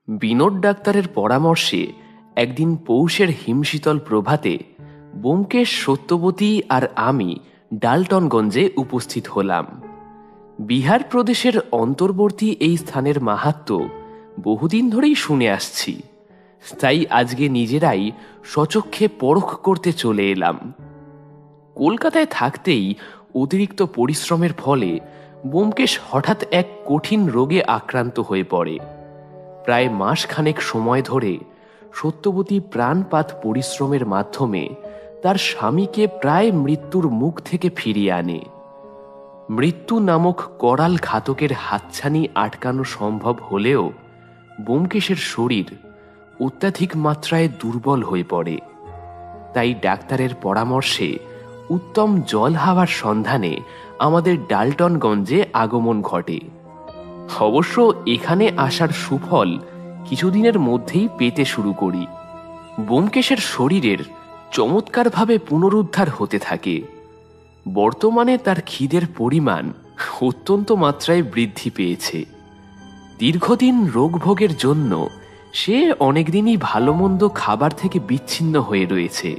বিনোদ ডাক্তারের পরামর্শে একদিন পৌষের হিমশীতল প্রভাতে ব্যোমকেশ, সত্যবতী আর আমি ডালটনগঞ্জে উপস্থিত হলাম। বিহার প্রদেশের অন্তর্বর্তী এই স্থানের মাহাত্ম্য বহুদিন ধরেই শুনে আসছি, তাই আজকে নিজেরাই স্বচক্ষে পরখ করতে চলে এলাম। কলকাতায় থাকতেই অতিরিক্ত পরিশ্রমের ফলে ব্যোমকেশ হঠাৎ এক কঠিন রোগে আক্রান্ত হয়ে পড়ে। প্রায় মাসখানেক সময় ধরে সত্যবতী প্রাণপাত পরিশ্রমের মাধ্যমে তার স্বামীকে প্রায় মৃত্যুর মুখ থেকে ফিরিয়ে আনে। মৃত্যু নামক করাল ঘাতকের হাতছানি আটকানো সম্ভব হলেও ব্যোমকেশের শরীর অত্যাধিক মাত্রায় দুর্বল হয়ে পড়ে। তাই ডাক্তারের পরামর্শে উত্তম জল হাওয়ার সন্ধানে আমাদের ডালটনগঞ্জে আগমন ঘটে। অবশ্য এখানে আসার সুফল কিছুদিনের মধ্যেই পেতে শুরু করি। ব্যোমকেশের শরীরের চমৎকারভাবে পুনরুদ্ধার হতে থাকে। বর্তমানে তার খিদের পরিমাণ অত্যন্ত মাত্রায় বৃদ্ধি পেয়েছে। দীর্ঘদিন রোগভোগের জন্য সে অনেকদিনই ভালো মন্দ খাবার থেকে বিচ্ছিন্ন হয়ে রয়েছে।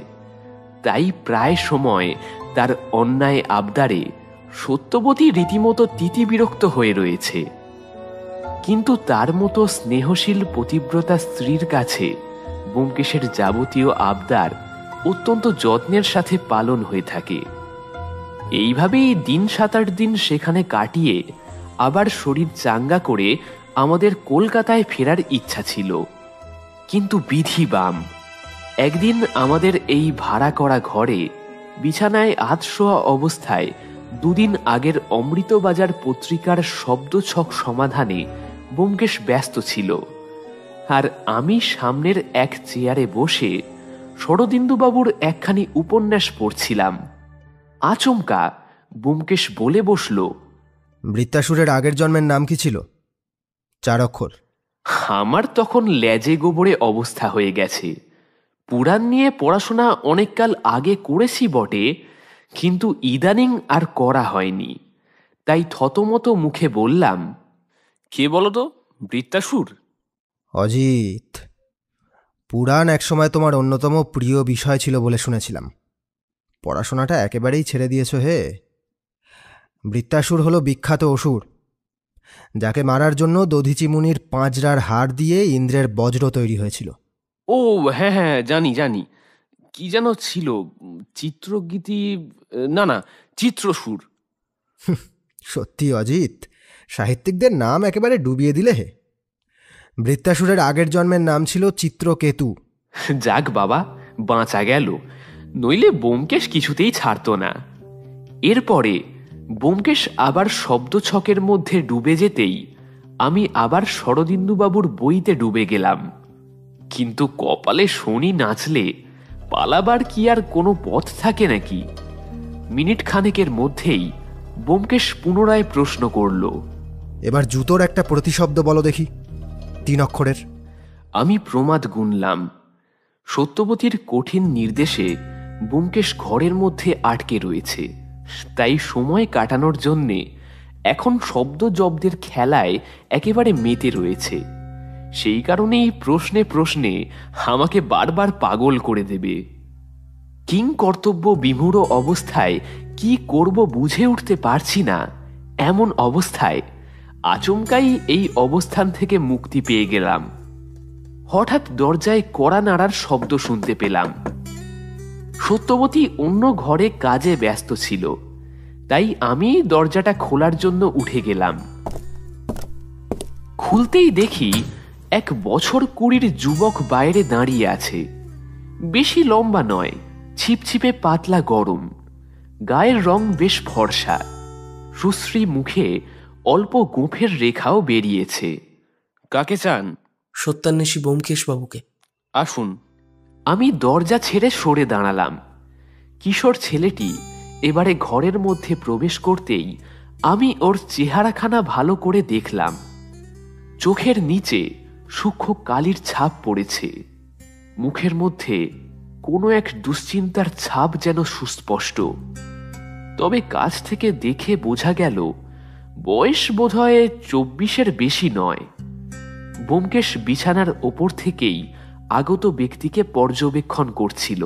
তাই প্রায় সময় তার অন্যায় আবদারে সত্যবতী রীতিমতো তিতিবিরক্ত হয়ে রয়েছে। কিন্তু তার মতো স্নেহশীল পতিব্রতা স্ত্রীর কাছে ব্যোমকেশের যাবতীয় আবদার অত্যন্ত যত্নের সাথে পালন হয়ে থাকে। এইভাবেই দিন 7-8 দিন সেখানে কাটিয়ে আবার শরীর চাঙ্গা করে আমাদের কলকাতায় ফেরার ইচ্ছা ছিল। কিন্তু বিধি বাম, একদিন আমাদের এই ভাড়া করা ঘরে বিছানায় আধশোয়া অবস্থায় দুদিন আগের অমৃতবাজার পত্রিকার শব্দছক সমাধানে ব্যোমকেশ ব্যস্ত ছিল, আর আমি সামনের এক চেয়ারে বসে শরদিন্দুবাবুর একখানি উপন্যাস পড়ছিলাম। আচমকা ব্যোমকেশ বলে বসল, বৃত্তাসুরের আগের জন্মের নাম কি ছিল? 4 অক্ষর। আমার তখন লেজে গোবরে অবস্থা হয়ে গেছে। পুরাণ নিয়ে পড়াশোনা অনেককাল আগে করেছি বটে, কিন্তু ইদানিং আর করা হয়নি। তাই থতমত মুখে বললাম, কে বলো তো, বৃত্তাসুর? অজিত, পুরাণ একসময় তোমার অন্যতম প্রিয় বিষয় ছিল বলে শুনেছিলাম। পড়াশোনাটা একেবারেই ছেড়ে দিয়েছ হে। বৃত্তাসুর হলো বিখ্যাত অসুর, যাকে মারার জন্য দধিচি মুনির 5 হাড় দিয়ে ইন্দ্রের বজ্র তৈরি হয়েছিল। ও হ্যাঁ হ্যাঁ, জানি জানি। কি যেন ছিল, চিত্রগীতি, না চিত্রসুর। সত্যি অজিত, সাহিত্যিকদের নাম একেবারে ডুবিয়ে দিলে হে। বৃত্তাসুরের আগের জন্মের নাম ছিল চিত্রকেতু। যাক বাবা, বাঁচা গেল, নইলে ব্যোমকেশ কিছুতেই ছাড়ত না। এরপরে ব্যোমকেশ আবার শব্দছকের মধ্যে ডুবে যেতেই আমি আবার শরদিন্দুবাবুর বইতে ডুবে গেলাম। কিন্তু কপালে শনি নাচলে পালাবার কি আর কোনো পথ থাকে নাকি? মিনিট খানেকের মধ্যেই ব্যোমকেশ পুনরায় প্রশ্ন করল, এবার জুতোর একটা প্রতিশব্দ বলো দেখি, 3 অক্ষরের। আমি প্রমাদ গুনলাম। সত্যবতীর কঠিন নির্দেশে ব্যোমকেশ ঘরের মধ্যে আটকে রয়েছে, তাই সময় কাটানোর জন্যে এখন শব্দ জব্দের খেলায় একেবারে মেতে রয়েছে। সেই কারণেই প্রশ্নে প্রশ্নে আমাকে বারবার পাগল করে দেবে। কিং কর্তব্য বিমূঢ় অবস্থায় কি করব বুঝে উঠতে পারছি না। এমন অবস্থায় আচমকাই এই অবস্থান থেকে মুক্তি পেয়ে গেলাম। হঠাৎ দরজায় কড়া নাড়ার শব্দ শুনতে পেলাম। সত্যবতী অন্য ঘরে কাজে ব্যস্ত ছিল, তাই আমি দরজাটা খোলার জন্য উঠে গেলাম। খুলতেই দেখি 1 বছর 20-র যুবক বাইরে দাঁড়িয়ে আছে। বেশি লম্বা নয়, ছিপছিপে পাতলা গরম, গায়ের রং বেশ ফর্সা, সুশ্রী মুখে অল্প গোঁফের রেখাও বেরিয়েছে। কাকে চান? সত্যান্বেষী ব্যোমকেশ বাবুকে। আসুন। আমি দরজা ছেড়ে সরে দাঁড়ালাম। কিশোর ছেলেটি এবারে ঘরের মধ্যে প্রবেশ করতেই আমি ওর চেহারাখানা ভালো করে দেখলাম। চোখের নিচে সূক্ষ্ম কালির ছাপ পড়েছে, মুখের মধ্যে কোনো এক দুশ্চিন্তার ছাপ যেন সুস্পষ্ট। তবে কাছ থেকে দেখে বোঝা গেল বয়স বোধহয় 24-এর বেশি নয়। ব্যোমকেশ বিছানার ওপর থেকেই আগত ব্যক্তিকে পর্যবেক্ষণ করছিল।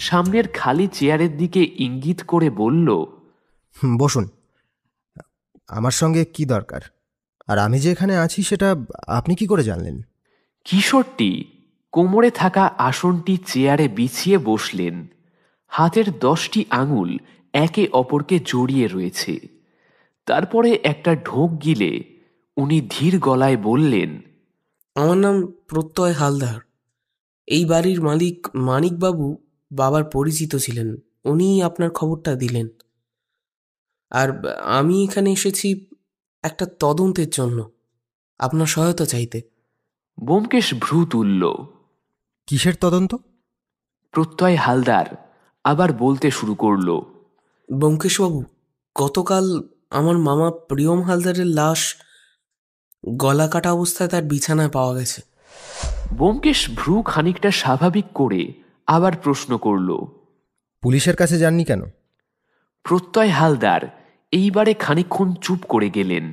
সামনের খালি চেয়ারের দিকে ইঙ্গিত করে বলল, বসুন। আমার সঙ্গে কি দরকার? আর আমি যে এখানে আছি সেটা আপনি কি করে জানলেন? কিশোরটি কোমরে থাকা আসনটি চেয়ারে বিছিয়ে বসলেন। হাতের 10টি আঙুল একে অপরকে জড়িয়ে রয়েছে। তারপরে একটা ঢোক গিলে উনি ধীর গলায় বললেন, আমার নাম প্রত্যয় হালদার। এই বাড়ির মালিক মানিকবাবু বাবার পরিচিত ছিলেন, উনিই আপনার খবরটা দিলেন। আর আমি এখানে এসেছি একটা তদন্তের জন্য, আপনার সহায়তা চাইতে। ব্যোমকেশ ভ্রু তুলল। কিসের তদন্ত? প্রত্যয় হালদার আবার বলতে শুরু করল, ব্যোমকেশবাবু, গতকাল আমার মামা প্রিয়ম হালদারের লাশ গলা কাটা অবস্থায় তার বিছানায় পাওয়া গেছে। ব্যোমকেশ ভ্রু খানিকটা স্বাভাবিক করে আবার প্রশ্ন করল, পুলিশের কাছে যাননি কেন? প্রত্যয় হালদার এইবারে খানিকক্ষণ চুপ করে গেলেন।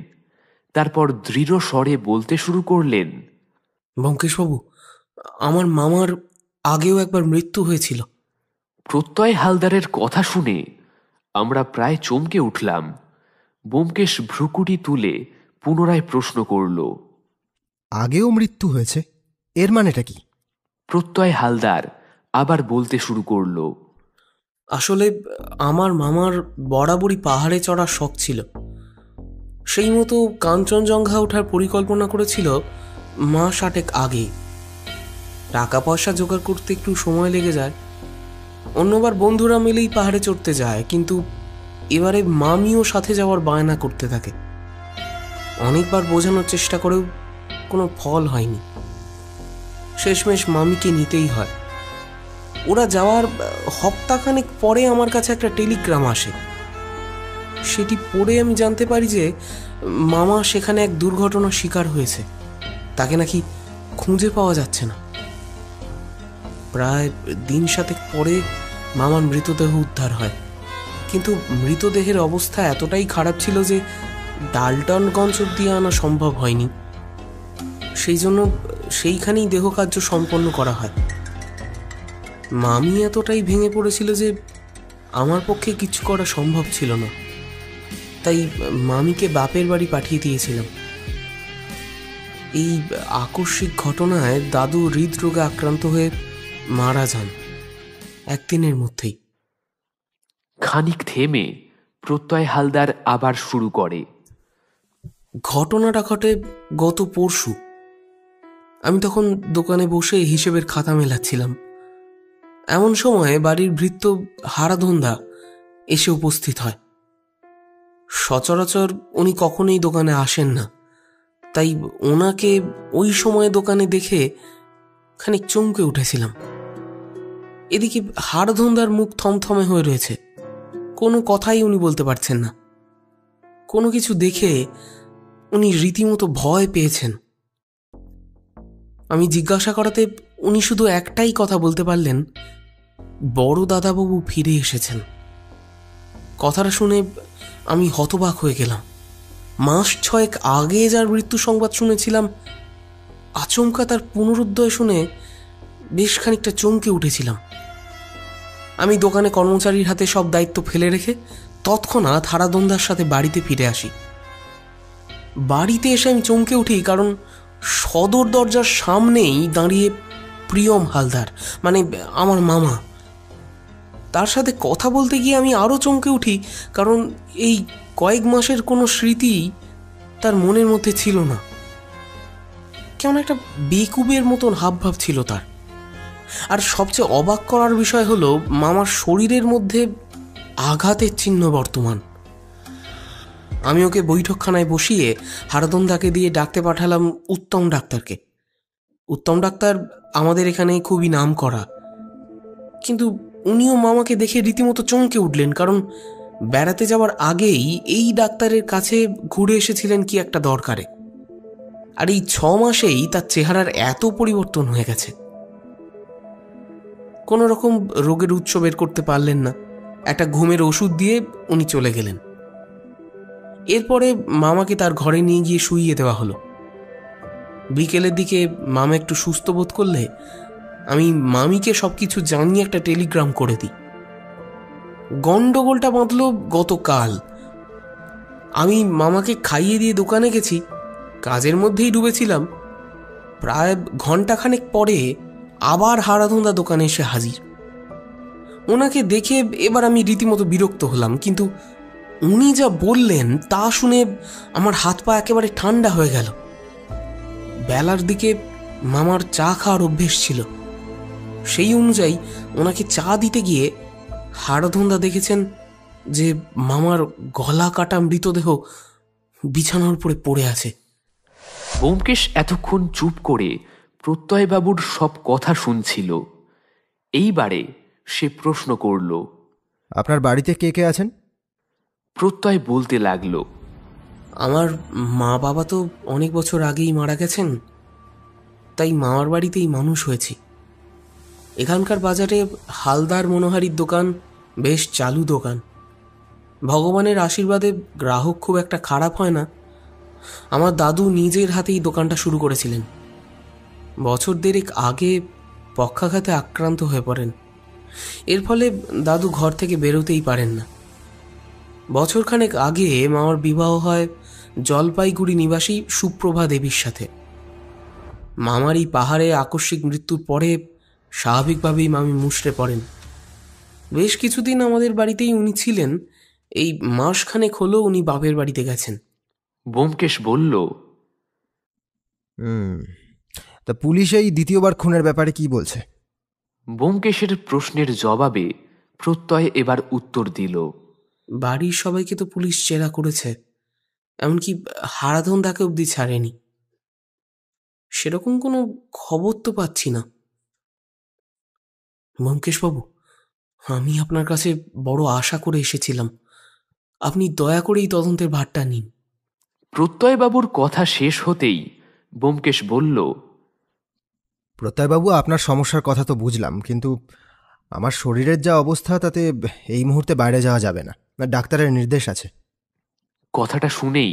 তারপর দৃঢ় স্বরে বলতে শুরু করলেন, ব্যোমকেশবাবু, আমার মামার আগেও একবার মৃত্যু হয়েছিল। প্রত্যয় হালদারের কথা শুনে আমরা প্রায় চমকে উঠলাম। ব্যোমকেশ ভ্রুকুটি তুলে পুনরায় প্রশ্ন করল, আগেও মৃত্যু হয়েছে? এর মানেটা কি? প্রত্যয় হালদার আবার বলতে শুরু করল, আসলে আমার মামার বরাবরই পাহাড়ে চড়ার শখ ছিল। সেই মতো কাঞ্চনজঙ্ঘা ওঠার পরিকল্পনা করেছিল মাস 8 আগে। টাকা পয়সা জোগাড় করতে একটু সময় লেগে যায়। অন্যবার বন্ধুরা মিলেই পাহাড়ে চড়তে যায়, কিন্তু এবারে মামিও সাথে যাওয়ার বায়না করতে থাকে। অনেকবার বোঝানোর চেষ্টা করেও কোনো ফল হয়নি। শেষমেশ মামিকে নিতেই হয়। ওরা যাওয়ার হপ্তাখানেক পরে আমার কাছে একটা টেলিগ্রাম আসে। সেটি পড়ে আমি জানতে পারি যে মামা সেখানে এক দুর্ঘটনার শিকার হয়েছে। তাকে নাকি খুঁজে পাওয়া যাচ্ছে না। প্রায় 7 দিন পরে মামার মৃতদেহ উদ্ধার হয়, কিন্তু মৃতদেহের অবস্থা এতটাই খারাপ ছিল যে ডালটনগঞ্জ অব্দি আনা সম্ভব হয়নি। সেই জন্য সেইখানেই দেহকার্য সম্পন্ন করা হয়। মামি এতটাই ভেঙে পড়েছিল যে আমার পক্ষে কিছু করা সম্ভব ছিল না, তাই মামিকে বাপের বাড়ি পাঠিয়ে দিয়েছিলাম। এই আকস্মিক ঘটনায় দাদু হৃদরোগে আক্রান্ত হয়ে মারা যান 1 দিনের মধ্যেই। খানিক থেমে প্রত্যয় হালদার আবার শুরু করে, ঘটনাটা ঘটে গত পরশু। আমি তখন দোকানে বসে হিসেবের খাতা মেলাচ্ছিলাম। এমন সময় বাড়ির ভৃত্য হারাধন্দা এসে উপস্থিত হয়। সচরাচর উনি কখনোই দোকানে আসেন না, তাই ওনাকে ওই সময় দোকানে দেখে খানিক চমকে উঠেছিলাম। এদিকে হারাধন্দার মুখ থমথমে হয়ে রয়েছে, কোনো কথাই উনি বলতে পারছেন না। কোনো কিছু দেখে উনি রীতিমতো ভয় পেয়েছেন। আমি জিজ্ঞাসা করাতে উনি শুধু একটাই কথা বলতে পারলেন, বড় দাদাবাবু ফিরে এসেছেন। কথাটা শুনে আমি হতবাক হয়ে গেলাম। মাস 6 আগে যার মৃত্যু সংবাদ শুনেছিলাম, আচমকা তার পুনরুদ্দয় শুনে বেশ খানিকটা চমকে উঠেছিলাম। আমি দোকানে কর্মচারীর হাতে সব দায়িত্ব ফেলে রেখে তৎক্ষণাৎ হারাধন্দার সাথে বাড়িতে ফিরে আসি। বাড়িতে এসে আমি চমকে উঠি, কারণ সদর দরজার সামনেই দাঁড়িয়ে প্রিয়ম হালদার, মানে আমার মামা। তার সাথে কথা বলতে গিয়ে আমি আরও চমকে উঠি, কারণ এই কয়েক মাসের কোনো স্মৃতি তার মনের মধ্যে ছিল না। কেমন একটা বেকুবের মতন হাবভাব ছিল তার। আর সবচেয়ে অবাক করার বিষয় হলো, মামার শরীরের মধ্যে আঘাতের চিহ্ন বর্তমান। আমি ওকে বৈঠকখানায় বসিয়ে হারাধন্দাকে দিয়ে ডাকতে পাঠালাম উত্তম ডাক্তারকে। উত্তম ডাক্তার আমাদের এখানে খুবই নাম করা, কিন্তু উনিও মামাকে দেখে রীতিমতো চমকে উঠলেন, কারণ বেড়াতে যাওয়ার আগেই এই ডাক্তারের কাছে ঘুরে এসেছিলেন কি একটা দরকারে। আর এই 6 মাসেই তার চেহারার এত পরিবর্তন হয়ে গেছে। কোনো রকম রোগের উৎস বের করতে পারলেন না। একটা ঘুমের ওষুধ দিয়ে উনি চলে গেলেন। এরপরে মামাকে তার ঘরে নিয়ে গিয়ে শুইয়ে দেওয়া হলো। বিকেলের দিকে মামা একটু সুস্থ বোধ করলে আমি মামিকে সব কিছু জানিয়ে একটা টেলিগ্রাম করে দিই। গন্ডগোলটা বাঁধল গতকাল। আমি মামাকে খাইয়ে দিয়ে দোকানে গেছি, কাজের মধ্যেই ডুবেছিলাম। প্রায় ঘন্টাখানেক পরে আবার হারাধন্দা দোকানে এসে হাজির। ওনাকে দেখে এবার আমি রীতিমতো বিরক্ত হলাম, কিন্তু উনি যা বললেন তা শুনে আমার হাত পা একেবারে ঠান্ডা হয়ে গেল। বেলার দিকে মামার চা খাওয়ার অভ্যেস ছিল, সেই অনুযায়ী ওনাকে চা দিতে গিয়ে হারাধন্দা দেখেছেন যে মামার গলা কাটা মৃতদেহ বিছানার উপরে পড়ে আছে। ব্যোমকেশ এতক্ষণ চুপ করে প্রত্যয়বাবুর সব কথা শুনছিল। এইবারে সে প্রশ্ন করল, আপনার বাড়িতে কে কে আছেন? প্রত্যয় বলতে লাগল, আমার মা বাবা তো অনেক বছর আগেই মারা গেছেন, তাই মামার বাড়িতেই মানুষ হয়েছি। এখানকার বাজারে হালদার মনোহারির দোকান বেশ চালু দোকান। ভগবানের আশীর্বাদে গ্রাহক খুব একটা খারাপ হয় না। আমার দাদু নিজের হাতেই দোকানটা শুরু করেছিলেন। বছর দেড়েক আগে পক্ষাঘাতে আক্রান্ত হয়ে পড়েন। এর ফলে দাদু ঘর থেকে বেরোতেই পারেন না। বছরখানেক আগে মামার বিবাহ হয় জলপাইগুড়ি নিবাসী সুপ্রভা দেবীর সাথে। মামার এই পাহাড়ে আকস্মিক মৃত্যুর পরে স্বাভাবিকভাবেই মামি মুষড়ে পড়েন। বেশ কিছুদিন আমাদের বাড়িতেই উনি ছিলেন। এই মাসখানেক হলো উনি বাপের বাড়িতে গেছেন। ব্যোমকেশ বলল, তা পুলিশ এই দ্বিতীয়বার খুনের ব্যাপারে কি বলছে? ব্যোমকেশের প্রশ্নের জবাবে প্রত্যয় এবার উত্তর দিল, বাড়ির সবাইকে তো পুলিশ জেরা করেছে, এমনকি হারাধনদাকে অবধি ছাড়েনি। সেরকম কোনো খবর তো পাচ্ছি না। ব্যোমকেশবাবু, আমি আপনার কাছে বড় আশা করে এসেছিলাম, আপনি দয়া করে এই তদন্তের ভারটা নিন। প্রত্যয়বাবুর কথা শেষ হতেই ব্যোমকেশ বলল, প্রত্যয়বাবু, আপনার সমস্যার কথা তো বুঝলাম, কিন্তু আমার শরীরের যা অবস্থা তাতে এই মুহূর্তে বাইরে যাওয়া যাবে না, ডাক্তারের নির্দেশ আছে। কথাটা শুনেই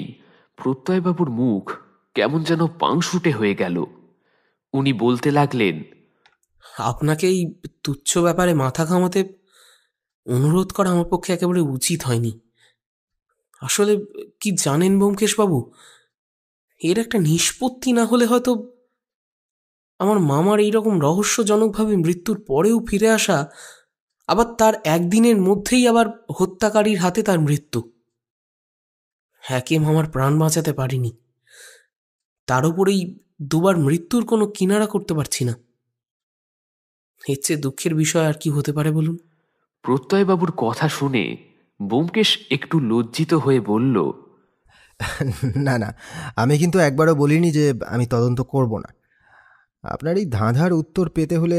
প্রত্যয়বাবুর মুখ কেমন যেন পাংশুটে হয়ে গেল। উনি বলতে লাগলেন, আপনাকে এই তুচ্ছ ব্যাপারে মাথা ঘামাতে অনুরোধ করা আমার পক্ষে একেবারে উচিত হয়নি। আসলে কি জানেন ব্যোমকেশবাবু, এর একটা নিষ্পত্তি না হলে হয়তো আমার মামার এইরকম রহস্যজনকভাবে মৃত্যুর পরেও ফিরে আসা, আবার তার একদিনের মধ্যেই আবার হত্যাকারীর হাতে তার মৃত্যু, একে মামার প্রাণ বাঁচাতে পারিনি। তার উপরেই দুবার মৃত্যুর কোনো কিনারা করতে পারছি না। এর চেয়ে দুঃখের বিষয় আর কি হতে পারে বলুন? প্রত্যয়বাবুর কথা শুনে ব্যোমকেশ একটু লজ্জিত হয়ে বলল, না না, আমি কিন্তু একবারও বলিনি যে আমি তদন্ত করব না। আপনার এই ধাঁধার উত্তর পেতে হলে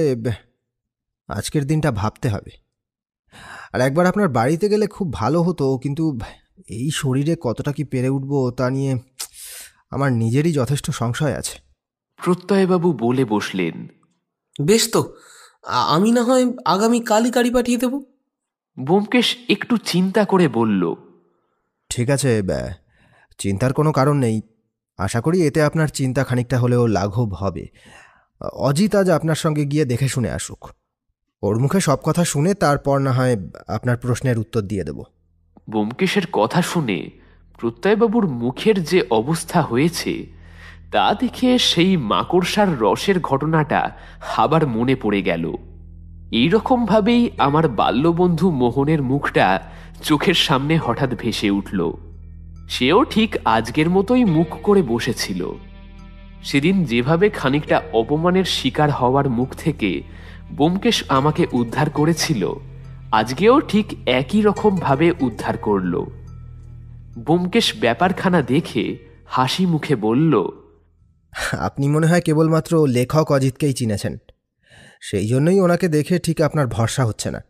আজকের দিনটা ভাবতে হবে। আর একবার আপনার বাড়িতে গেলে খুব ভালো হতো, কিন্তু এই শরীরে কতটা কি পেরে উঠব তা নিয়ে আমার নিজেরই যথেষ্ট সংশয় আছে। প্রত্যয়বাবু বলে বসলেন, বেশ তো, আমি না হয় আগামী কালই গাড়ি পাঠিয়ে দেব। ব্যোমকেশ একটু চিন্তা করে বলল, ঠিক আছে, চিন্তার কোনো কারণ নেই। আশা করি এতে আপনার চিন্তা খানিকটা হলেও লাঘব হবে। অজিত আজ আপনার সঙ্গে গিয়ে দেখে শুনে আসুক। ওর মুখে সব কথা শুনে তারপর না হয় আপনার প্রশ্নের উত্তর দিয়ে দেব। ব্যোমকেশের কথা শুনে প্রত্যয়বাবুর মুখের যে অবস্থা হয়েছে তা দেখে সেই মাকড়সার রসের ঘটনাটা আবার মনে পড়ে গেল। এইরকমভাবেই আমার বাল্যবন্ধু মোহনের মুখটা চোখের সামনে হঠাৎ ভেসে উঠল। সেও ঠিক আজকের মতোই মুখ করে বসেছিল। সেদিন যেভাবে খানিকটা অপমানের শিকার হওয়ার মুখ থেকে ব্যোমকেশ আমাকে উদ্ধার করেছিল, আজকেও ঠিক একই রকম ভাবে উদ্ধার করল। ব্যোমকেশ ব্যাপারখানা দেখে হাসি মুখে বলল, আপনি মনে হয় কেবলমাত্র লেখক অজিতকেই চিনেছেন, সেই জন্যই ওনাকে দেখে ঠিক আপনার ভরসা হচ্ছে না।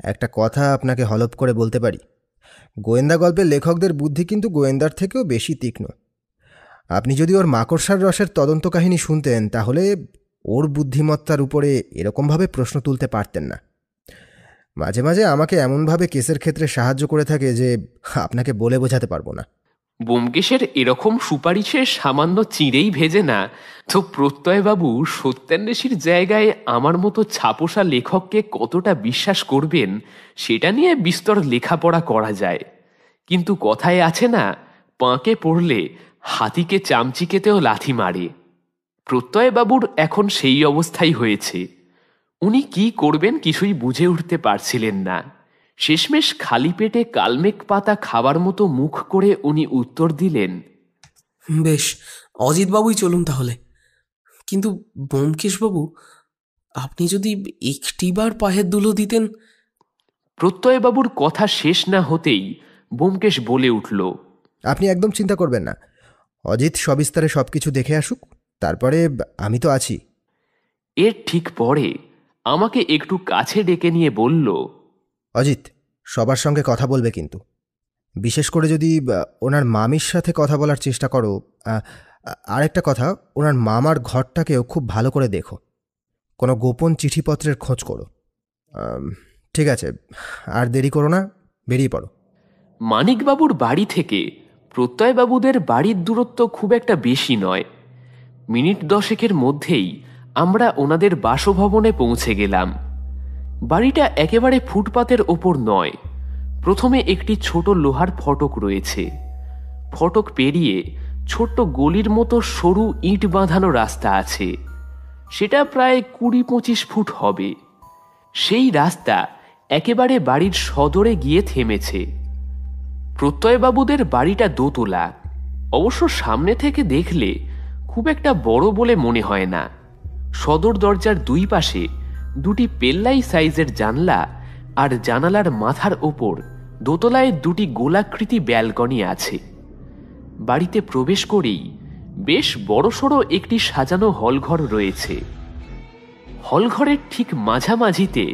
একটা কথা আপনাকে হলপ করে বলতে পারি, গোয়েন্দা গল্পের লেখকদের বুদ্ধি কিন্তু গোয়েন্দার থেকেও বেশি তীক্ষ্ণ। আপনি যদি ওর মাকড়সার রসের তদন্ত কাহিনী শুনতেন, তাহলে ওর বুদ্ধিমত্তার উপরে এরকমভাবে প্রশ্ন তুলতে পারতেন না। মাঝে মাঝে আমাকে এমনভাবে কেসের ক্ষেত্রে সাহায্য করে থাকে যে আপনাকে বলে বোঝাতে পারবো না। ব্যোমকেশের এরকম সুপারিশে সামান্য চিঁড়েই ভেজে না, তো প্রত্যয়বাবু সত্যান্বেষীর জায়গায় আমার মতো ছাপোষা লেখককে কতটা বিশ্বাস করবেন সেটা নিয়ে বিস্তর লেখাপড়া করা যায়। কিন্তু কথায় আছে না, পাঁকে পড়লে হাতিকে চামচিকেতেও লাথি মারে। প্রত্যয়বাবুর এখন সেই অবস্থাই হয়েছে। উনি কি করবেন কিছুই বুঝে উঠতে পারছিলেন না। শেষমেশ খালি পেটে কালমেঘ পাতা খাবার মতো মুখ করে উনি উত্তর দিলেন, বেশ, অজিতবাবুই চলুন তাহলে। কিন্তু ব্যোমকেশবাবু, আপনি যদি একটিবার পায়ের ধুলো দিতেন। প্রত্যয়বাবুর কথা শেষ না হতেই ব্যোমকেশ বলে উঠল, আপনি একদম চিন্তা করবেন না, অজিত সবিস্তারে সব কিছু দেখে আসুক, তারপরে আমি তো আছি। এর ঠিক পরে আমাকে একটু কাছে ডেকে নিয়ে বলল, অজিত, সবার সঙ্গে কথা বলবে কিন্তু, বিশেষ করে যদি ওনার মামির সাথে কথা বলার চেষ্টা করো। আরেকটা কথা, ওনার মামার ঘরটাকেও খুব ভালো করে দেখো, কোনো গোপন চিঠিপত্রের খোঁজ করো। ঠিক আছে, আর দেরি করো না, বেরিয়ে পড়ো। মানিকবাবুর বাড়ি থেকে প্রত্যয়বাবুদের বাড়ির দূরত্ব খুব একটা বেশি নয়। মিনিট 10 মধ্যেই আমরা ওনাদের বাসভবনে পৌঁছে গেলাম। বাড়িটা একেবারে ফুটপাতের ওপর নয়। প্রথমে একটি ছোট লোহার ফটক রয়েছে। ফটক পেরিয়ে ছোট্ট গলির মতো সরু ইট বাঁধানো রাস্তা আছে। সেটা প্রায় 20-25 ফুট হবে। সেই রাস্তা একেবারে বাড়ির সদরে গিয়ে থেমেছে। প্রত্যয়বাবুদের বাড়িটা দোতলা। অবশ্য সামনে থেকে দেখলে খুব একটা বড় বলে মনে হয় না। সদর দরজার দুই পাশে দুটি পেল্লাই সাইজের জানলা, আর জানালার মাথার ওপর দোতলায় দুটি গোলাকৃতি ব্যালকনি আছে। বাড়িতে প্রবেশ করেই বেশ বড়সড় একটি সাজানো হলঘর রয়েছে। হলঘরের ঠিক মাঝামাঝিতে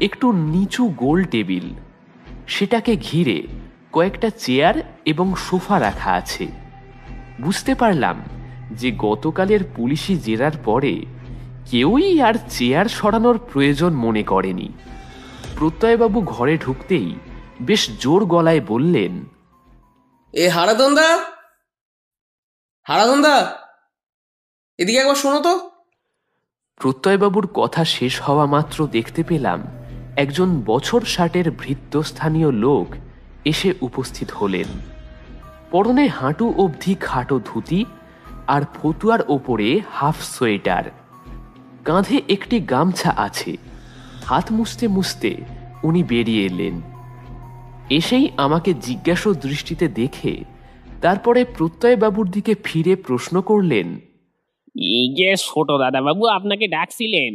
একটু নিচু গোল টেবিল, সেটাকে ঘিরে কয়েকটা চেয়ার এবং সোফা রাখা আছে। বুঝতে পারলাম যে গতকালের পুলিশি জেরার পরে কেউই আর চেয়ার সরানোর প্রয়োজন মনে করেনি। প্রত্যয়বাবু ঘরে ঢুকতেই বেশ জোর গলায় বললেন, এ হারাধনদা, হারাধনদা, এদিকে একবার শোনো তো। প্রত্যয়বাবুর কথা শেষ হওয়া মাত্র দেখতে পেলাম একজন বছর 60-এর ভৃত্যস্থানীয় লোক এসে উপস্থিত হলেন। পরনে হাঁটু অবধি খাটো ধুতি আর ফতুয়ার ওপরে হাফ সোয়েটার। কাঁধে একটি গামছা আছে। হাত মুছতে মুছতে উনি বেরিয়ে এলেন। এসেই আমাকে জিজ্ঞাসু দৃষ্টিতে দেখে তারপরে প্রত্যয়বাবুর দিকে ফিরে প্রশ্ন করলেন, এই যে ছোট দাদাবাবু আপনাকে ডাকছিলেন।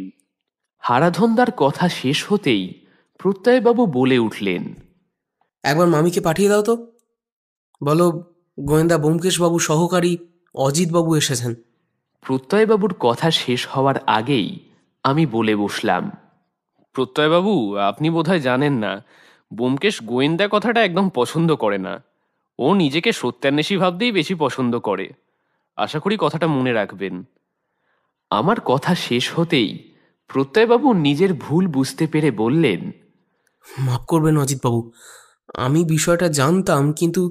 হারাধনদার কথা শেষ হতেই প্রত্যয়বাবু বলে উঠলেন, একবার মামিকে পাঠিয়ে দাও তো, বলো গোয়েন্দা ব্যোমকেশবাবু সহকারী অজিতবাবু এসেছেন। প্রত্যয়বাবুর কথা শেষ হওয়ার আগেই আমি বলে বসলাম, প্রত্যয়বাবু, আপনি বোধহয় জানেন না, ব্যোমকেশ গোয়েন্দা কথাটা একদম পছন্দ করে না। ও নিজেকে সত্যান্বেষী ভাবতেই বেশি পছন্দ করে। আশা করি কথাটা মনে রাখবেন। আমার কথা শেষ হতেই প্রত্যয়বাবু নিজের ভুল বুঝতে পেরে বললেন, মাফ করবেন অজিতবাবু, আমি বিষয়টা জানতাম, কিন্তু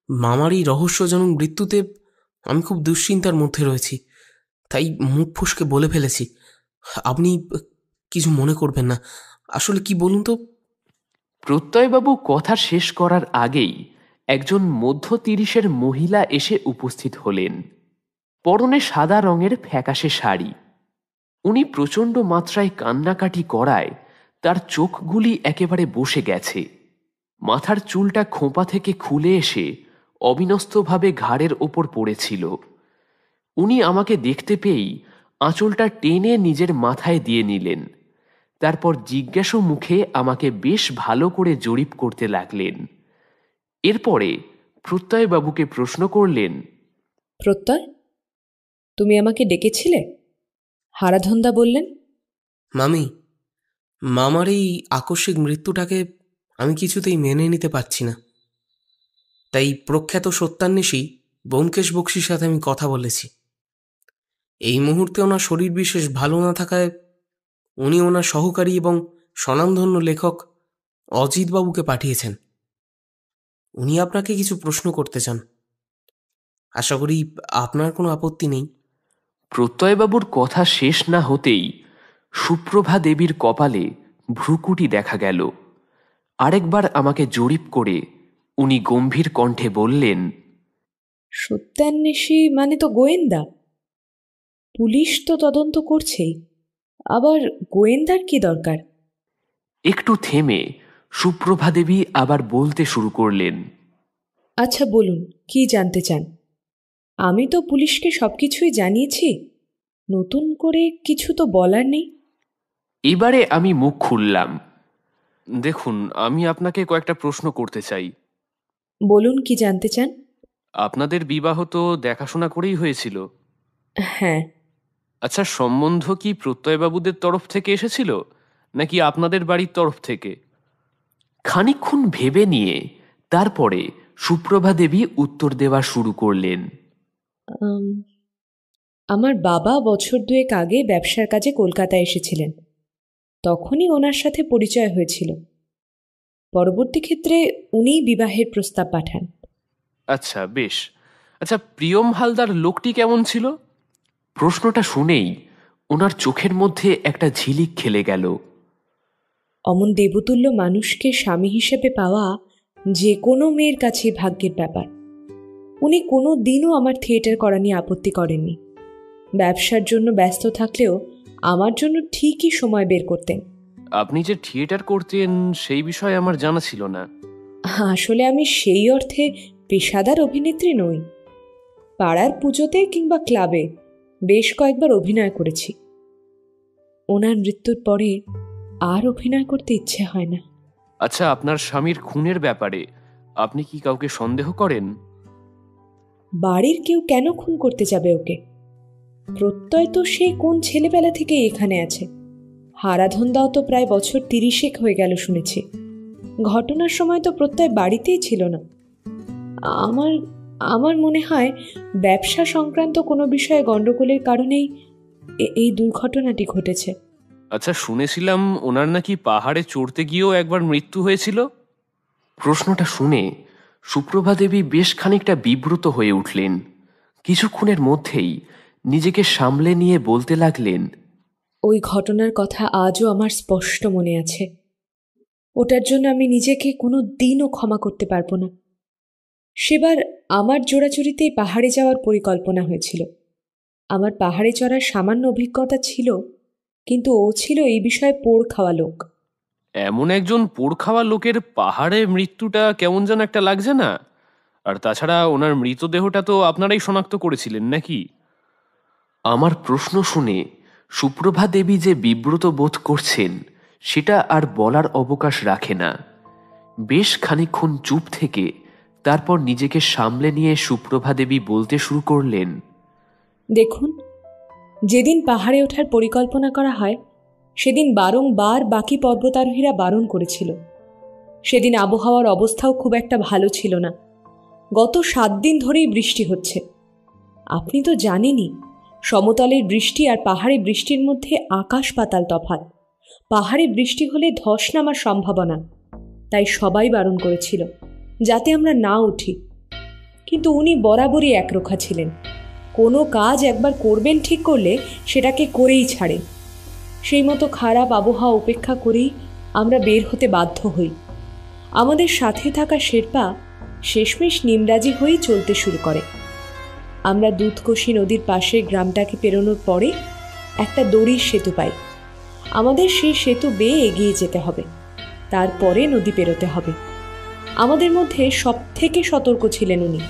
মামার এই রহস্যজনক মৃত্যুতে আমি খুব দুশ্চিন্তার মধ্যে রয়েছি, তাই মুখ ফসকে বলে ফেলেছি। আপনি কিছু মনে করবেন না। আসলে কি বলুন তো। প্রত্যয়বাবু কথা শেষ করার আগেই একজন মধ্য 30-এর মহিলা এসে উপস্থিত হলেন। পরনে সাদা রঙের ফ্যাকাশে শাড়ি। উনি প্রচণ্ড মাত্রায় কান্নাকাটি করায় তার চোখগুলি একেবারে বসে গেছে। মাথার চুলটা খোঁপা থেকে খুলে এসে অবিন্যস্তভাবে ঘাড়ের ওপর পড়েছিল। উনি আমাকে দেখতে পেয়েই আঁচলটা টেনে নিজের মাথায় দিয়ে নিলেন। তারপর জিজ্ঞাসু মুখে আমাকে বেশ ভালো করে জরিপ করতে লাগলেন। এরপরে প্রত্যয়বাবুকে প্রশ্ন করলেন, প্রত্যয়, তুমি আমাকে ডেকেছিলে? হারাধনদা বললেন। মামি, মামার এই আকস্মিক মৃত্যুটাকে আমি কিছুতেই মেনে নিতে পারছি না। তাই প্রখ্যাত সত্যান্বেষী ব্যোমকেশ বক্সির সাথে আমি কথা বলেছি। এই মুহূর্তে ওনার শরীর বিশেষ ভালো না থাকায় উনি ওনার সহকারী এবং স্বনামধন্য লেখক অজিতবাবুকে পাঠিয়েছেন। উনি আপনাকে কিছু প্রশ্ন করতে চান। আশা করি আপনার কোনো আপত্তি নেই। প্রত্যয়বাবুর কথা শেষ না হতেই সুপ্রভা দেবীর কপালে ভ্রুকুটি দেখা গেল। আরেকবার আমাকে জরিপ করে উনি গম্ভীর কণ্ঠে বললেন, সত্যান্বেষী মানে তো গোয়েন্দা। পুলিশ তো তদন্ত করছেই, আবার গোয়েন্দার কি দরকার? একটু থেমে সুপ্রভা দেবী আবার বলতে শুরু করলেন, আচ্ছা বলুন, কি জানতে চান? আমি তো পুলিশকে সবকিছুই জানিয়েছি, নতুন করে কিছু তো বলার নেই। এবারে আমি মুখ খুললাম। দেখুন, আমি আপনাকে কয়েকটা প্রশ্ন করতে চাই। বলুন, কি জানতে চান? আপনাদের বিবাহ তো দেখাশোনা করেই হয়েছিল। হ্যাঁ। আচ্ছা, সম্বন্ধ কি প্রত্যয়বাবুদের তরফ থেকে এসেছিল নাকি আপনাদের বাড়ির তরফ থেকে? খানিকক্ষণ ভেবে নিয়ে তারপরে সুপ্রভা দেবী উত্তর দেওয়া শুরু করলেন। আমার বাবা বছর দুয়েক আগে ব্যবসার কাজে কলকাতায় এসেছিলেন, তখনই ওনার সাথে পরিচয় হয়েছিল। পরবর্তী ক্ষেত্রে উনিই বিবাহের প্রস্তাব পাঠান। আচ্ছা, বেশ। আচ্ছা, প্রিয়ম হালদার লোকটি কেমন ছিল? প্রশ্নটা শুনেই ওনার চোখের মধ্যে একটা ঝিলিক খেলে গেল। অমন দেবতুল্য মানুষকে স্বামী হিসেবে পাওয়া যে কোনো মেয়ের কাছে ভাগ্যের ব্যাপার। উনি কোনো দিনও আমার থিয়েটার করা নিয়ে আপত্তি করেননি। ব্যবসার জন্য ব্যস্ত থাকলেও আমার জন্য ঠিকই সময় বের করতেন। আপনি যে থিয়েটার করতেন সেই বিষয়ে আমার জানা ছিল না। আসলে আমি সেই অর্থে পেশাদার অভিনেত্রী নই। পাড়ার পুজোতে কিংবা ক্লাবে বেশ কয়েকবার অভিনয় করেছি। ওনার মৃত্যুর পরে আর অভিনয় করতে ইচ্ছে হয় না। আচ্ছা, আপনার স্বামীর খুনের ব্যাপারে আপনি কি কাউকে সন্দেহ করেন? বাড়ির কেউ কেন খুন করতে যাবে ওকে? প্রত্যয় তো সেই কোন ছেলেবেলা থেকে এখানে আছে। হারাধনদাও তো প্রায় বছর 30 হয়ে গেল শুনেছি। ঘটনার সময় তো প্রত্যয় বাড়িতেই ছিল না। আমার মনে হয় ব্যবসা সংক্রান্ত কোনো বিষয়ে গণ্ডগোলের কারণেই এই দুর্ঘটনাটি ঘটেছে। আচ্ছা, শুনেছিলাম ওনার নাকি পাহাড়ে চড়তে গিয়েও একবার মৃত্যু হয়েছিল। প্রশ্নটা শুনে সুপ্রভা দেবী বেশ খানিকটা বিব্রত হয়ে উঠলেন। কিছুক্ষণের মধ্যেই নিজেকে সামলে নিয়ে বলতে লাগলেন, ওই ঘটনার কথা আজও আমার স্পষ্ট মনে আছে। ওটার জন্য আমি নিজেকে কোনো দিনও ক্ষমা করতে পারবো না। সেবার আমার জোড়াচুরিতেই পাহাড়ে যাওয়ার পরিকল্পনা হয়েছিল। আমার পাহাড়ে চড়ার সামান্য অভিজ্ঞতা ছিল, কিন্তু ও ছিল এই বিষয়ে পোড় খাওয়া লোক। এমন একজন পোড় খাওয়া লোকের পাহাড়ে মৃত্যুটা কেমন যেন একটা লাগছে না? আর তাছাড়া ওনার মৃতদেহটা তো আপনারাই শনাক্ত করেছিলেন নাকি? আমার প্রশ্ন শুনে সুপ্রভা দেবী যে বিব্রত বোধ করছেন সেটা আর বলার অবকাশ রাখে না। বেশ খানিকক্ষণ চুপ থেকে তারপর নিজেকে সামলে নিয়ে সুপ্রভা দেবী বলতে শুরু করলেন, দেখুন, যেদিন পাহাড়ে ওঠার পরিকল্পনা করা হয় সেদিন বারংবার বাকি পর্বতারোহীরা বারণ করেছিল। সেদিন আবহাওয়ার অবস্থাও খুব একটা ভালো ছিল না। গত 7 দিন ধরেই বৃষ্টি হচ্ছে। আপনি তো জানেনই, সমতলের বৃষ্টি আর পাহাড়ে বৃষ্টির মধ্যে আকাশ পাতাল তফাৎ। পাহাড়ে বৃষ্টি হলে ধস নামার সম্ভাবনা, তাই সবাই বারণ করেছিল যাতে আমরা না উঠি। কিন্তু উনি বরাবরই একরোখা ছিলেন। কোনো কাজ একবার করবেন ঠিক করলে সেটাকে করেই ছাড়েন। সেই মতো খারাপ আবহাওয়া উপেক্ষা করেই আমরা বের হতে বাধ্য হই। আমাদের সাথে থাকা শেরপা শেষমেশ নিমরাজি হয়েই চলতে শুরু করে। আমরা দুধকোশী নদীর পাশে গ্রামটাকে পেরোনোর পরে একটা দড়ির সেতু পাই। আমাদের সেই সেতু বেয়ে এগিয়ে যেতে হবে, তারপরে নদী পেরোতে হবে। আমাদের মধ্যে সব থেকে সতর্ক ছিলেন উনি।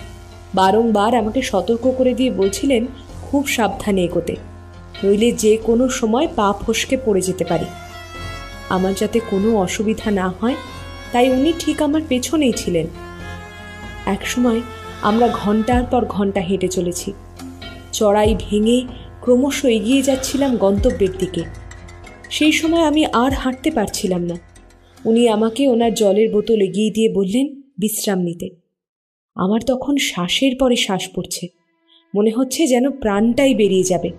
বারংবার আমাকে সতর্ক করে দিয়ে বলছিলেন খুব সাবধানে এগোতে, নইলে যে কোনো সময় পা ফসকে পড়ে যেতে পারি। আমার যাতে কোনো অসুবিধা না হয় তাই উনি ঠিক আমার পেছনেই ছিলেন। একসময় আমরা ঘন্টার পর ঘন্টা হেঁটে চলেছি। চড়াই ভেঙে ক্রমশ এগিয়ে যাচ্ছিলাম গন্তব্যের দিকে। সেই সময় আমি আর হাঁটতে পারছিলাম না। উনি আমাকে ওনার জলের বোতল এগিয়ে দিয়ে বললেন বিশ্রাম নিতে। আমার তখন শ্বাসের পরে শ্বাস পড়ছে, মনে হচ্ছে যেন প্রাণটাই বেরিয়ে যাবে।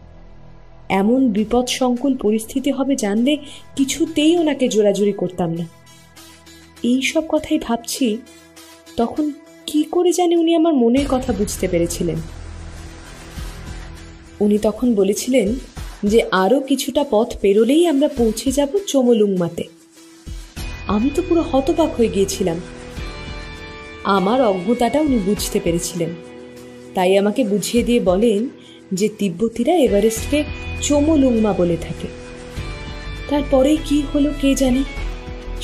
এমন বিপদসংকুল পরিস্থিতি হবে জানলে কিছুতেই ওনাকে জোরাজুরি করতাম না। এই সব কথাই ভাবছি, তখন কি করে জানি উনি আমার মনের কথা বুঝতে পেরেছিলেন। উনি তখন বলেছিলেন যে আরও কিছুটা পথ পেরোলেই আমরা পৌঁছে যাব চোমলুংমাতে। আমি তো পুরো হতবাক হয়ে গিয়েছিলাম। আমার অজ্ঞতাটা উনি বুঝতে পেরেছিলেন, তাই আমাকে বুঝিয়ে দিয়ে বলেন যে তিব্বতীরা এভারেস্টকে চোমলুংমা বলে থাকে। তারপরে কি হলো কে জানে,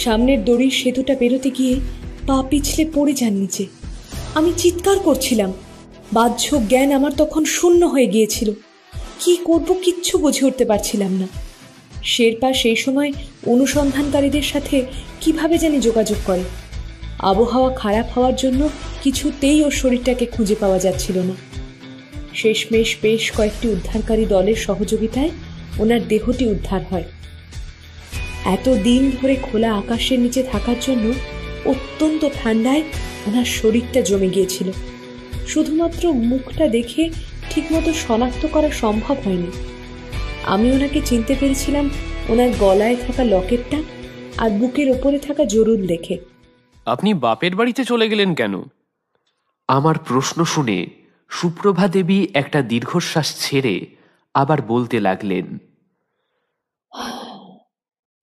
সামনের দড়ির সেতুটা পেরোতে গিয়ে পা পিছলে পড়ে যান নিচে। আমি চিৎকার করছিলাম, বাহ্য জ্ঞান আমার তখন শূন্য হয়ে গিয়েছিল। কি করব কিচ্ছু বুঝে উঠতে পারছিলাম না। শেরপা সেই সময় অনুসন্ধানকারীদের সাথে কিভাবে জানি যোগাযোগ করে। আবহাওয়া খারাপ হওয়ার জন্য কিছুতেই ওর শরীরটাকে খুঁজে পাওয়া যাচ্ছিল না। শেষমেশ বেশ কয়েকটি উদ্ধারকারী দলের সহযোগিতায় ওনার দেহটি উদ্ধার হয়। এত দিন ধরে খোলা আকাশের নিচে থাকার জন্য অত্যন্ত ঠান্ডায় ওনার শরীরটা জমে গিয়েছিল। শুধুমাত্র মুখটা দেখে ঠিকমতো শনাক্ত করা সম্ভব হয়নি। আমি ওনাকে চিনতে পেরেছিলাম ওনার গলায় থাকা লকেটটা আর বুকের ওপরে থাকা জরুর দেখে। আপনি বাপের বাড়িতে চলে গেলেন কেন? আমার প্রশ্ন শুনে সুপ্রভা দেবী একটা দীর্ঘশ্বাস ছেড়ে আবার বলতে লাগলেন,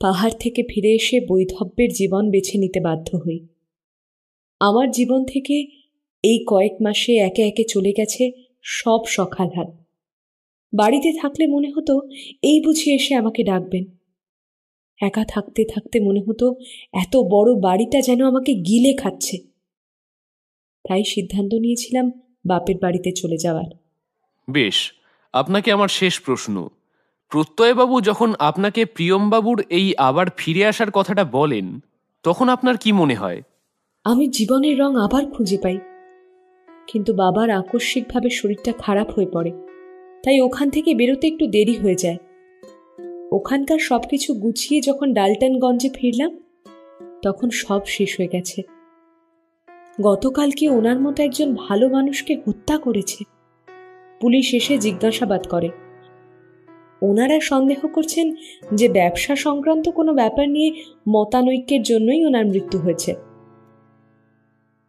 পাহাড় থেকে ফিরে এসে বৈধব্যের জীবন বেছে নিতে বাধ্য হই। আমার জীবন থেকে এই কয়েক মাসে একে একে চলে গেছে সব সকালহাট। বাড়িতে থাকলে মনে হতো এই বুঝি এসে আমাকে ডাকবেন। একা থাকতে থাকতে মনে হতো এত বড় বাড়িটা যেন আমাকে গিলে খাচ্ছে। তাই সিদ্ধান্ত নিয়েছিলাম বাপের বাড়িতে চলে যাওয়ার। বেশ, আপনাকে আমার শেষ প্রশ্ন। প্রত্যয়বাবু যখন আপনাকে প্রিয়মবাবুর এই আবার ফিরে আসার কথাটা বলেন, তখন আপনার কি মনে হয়? আমি জীবনের রং আবার খুঁজে পাই, কিন্তু বাবার আকস্মিকভাবে শরীরটা খারাপ হয়ে পড়ে, তাই ওখান থেকে বেরোতে একটু দেরি হয়ে যায়। ওখানকার সবকিছু গুছিয়ে যখন ডালটনগঞ্জে ফিরলাম, তখন সব শেষ হয়ে গেছে। গতকালকে ওনার মতো একজন ভালো মানুষকে হত্যা করেছে। পুলিশ এসে জিজ্ঞাসাবাদ করে। ওনারা সন্দেহ করছেন যে ব্যবসা সংক্রান্ত কোনো ব্যাপার নিয়ে মতানৈক্যের জন্যই ওনার মৃত্যু হয়েছে।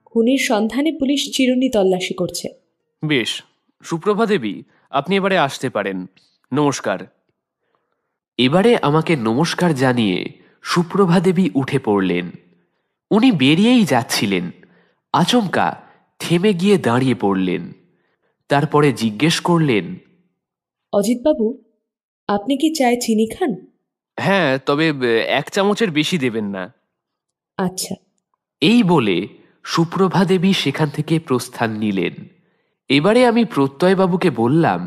খুনির সন্ধানে পুলিশ চিরুনি তল্লাশি করছে। বেশ, সুপ্রভা দেবী, আপনি এবারে আসতে পারেন। নমস্কার। এবারে আমাকে নমস্কার জানিয়ে সুপ্রভা দেবী উঠে পড়লেন। উনি বেরিয়েই যাচ্ছিলেন, আচমকা থেমে গিয়ে দাঁড়িয়ে পড়লেন। তারপরে জিজ্ঞেস করলেন, অজিতবাবু, আপনি কি চায়ে চিনি খান? হ্যাঁ, তবে 1 চামচের বেশি দেবেন না। আচ্ছা। এই বলে সুপ্রভা দেবী সেখান থেকে প্রস্থান নিলেন। এবারে আমি প্রত্যয়বাবুকে বললাম,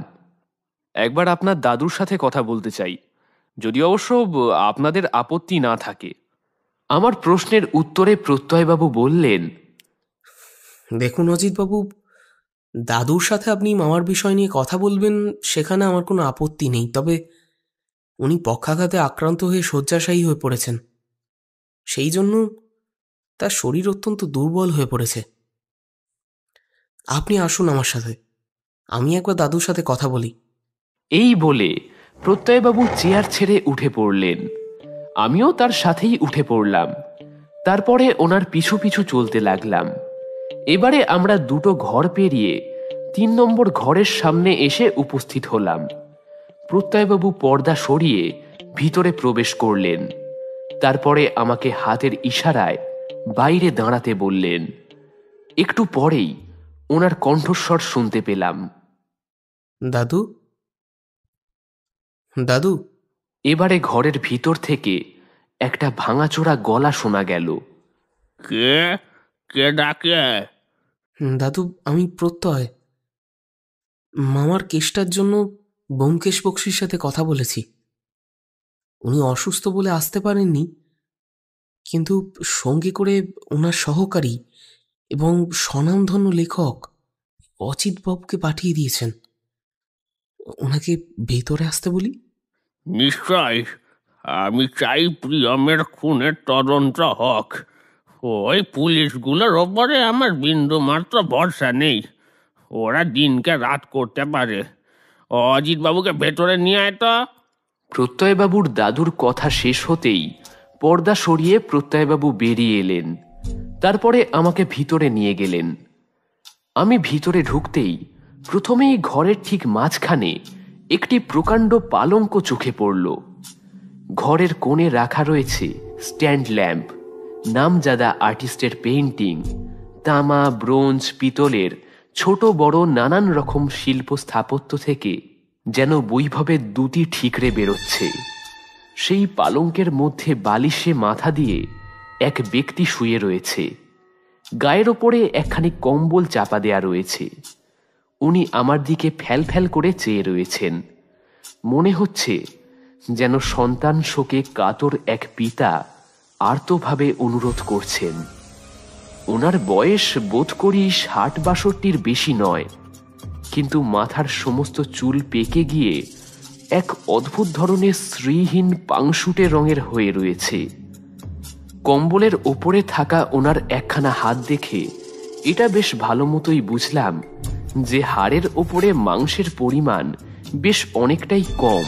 একবার আপনার দাদুর সাথে কথা বলতে চাই, যদি অবশ্য আপনাদের আপত্তি না থাকে। আমার প্রশ্নের উত্তরে প্রত্যয়বাবু বললেন, দেখুন অজিতবাবু, দাদুর সাথে আপনি মামার বিষয় নিয়ে কথা বলবেন সেখানে আমার কোনো আপত্তি নেই, তবে উনি পক্ষাঘাতে আক্রান্ত হয়ে শয্যাশায়ী হয়ে পড়েছেন। সেই জন্য তার শরীর অত্যন্ত দুর্বল হয়ে পড়েছে। আপনি আসুন আমার সাথে, আমি একবার দাদুর সাথে কথা বলি। এই বলে প্রত্যয়বাবু চেয়ার ছেড়ে উঠে পড়লেন। আমিও তার সাথেই উঠে পড়লাম। তারপরে ওনার পিছু পিছু চলতে লাগলাম। এবারে আমরা 2টো ঘর পেরিয়ে 3 নম্বর ঘরের সামনে এসে উপস্থিত হলাম। প্রত্যয়বাবু পর্দা সরিয়ে ভিতরে প্রবেশ করলেন। তারপরে আমাকে হাতের ইশারায় বাইরে দাঁড়াতে বললেন। একটু পরেই ওনার কণ্ঠস্বর শুনতে পেলাম, দাদু, দাদু। এবারে ঘরের ভিতর থেকে একটা ভাঙাচোরা গলা শোনা গেল। কে কে ডাকে? দাদু, আমি প্রত্যয়। মামার কেসটার জন্য ব্যোমকেশ বক্সির সাথে কথা বলেছি। উনি অসুস্থ বলে আসতে পারেননি, কিন্তু সঙ্গে করে ওনার সহকারী এবং স্বনামধন্য লেখক অচিতবাবুকে পাঠিয়ে দিয়েছেন। ওনাকে ভেতরে আসতে বলি। নিশ্চয়, আমি চাই প্রিয়মের খুনের তদন্ত হোক। ওই পুলিশগুলোর ওপরে আমার বিন্দু মাত্র ভরসা নেই। ওরা দিনকে রাত করতে পারে। অজিতবাবুকে ভেতরে নিয়ে আয় তো। প্রত্যয়বাবুর দাদুর কথা শেষ হতেই পর্দা সরিয়ে প্রত্যয়বাবু বেরিয়ে এলেন। তারপরে আমাকে ভিতরে নিয়ে গেলেন। আমি ভিতরে ঢুকতেই প্রথমেই ঘরের ঠিক মাঝখানে একটি প্রকাণ্ড পালঙ্ক চোখে পড়ল। ঘরের কোণে রাখা রয়েছে স্ট্যান্ড ল্যাম্প, নামজাদা আর্টিস্টের পেইন্টিং, তামা, ব্রোঞ্জ, পিতলের ছোট বড় নানান রকম শিল্প স্থাপত্য থেকে যেন বৈভবের দুটি ঠিকরে বেরোচ্ছে। সেই পালঙ্কের মধ্যে বালিশে মাথা দিয়ে এক ব্যক্তি শুয়ে রয়েছে। গায়ের ওপরে একখানি কম্বল চাপা দেয়া রয়েছে। উনি আমার দিকে ফ্যাল ফ্যাল করে চেয়ে রয়েছেন। মনে হচ্ছে যেন সন্তান শোকে কাতর এক পিতা আর্তভাবে অনুরোধ করছেন। ওনার বয়স বোধ করি ৬০-৬২ বেশি নয়, কিন্তু মাথার সমস্ত চুল পেকে গিয়ে এক অদ্ভুত ধরনের শ্রীহীন পাংশুটে রঙের হয়ে রয়েছে। কম্বলের ওপরে থাকা ওনার একখানা হাত দেখে এটা বেশ ভালো মতোই বুঝলাম যে হাড়ের ওপরে মাংসের পরিমাণ বেশ অনেকটাই কম।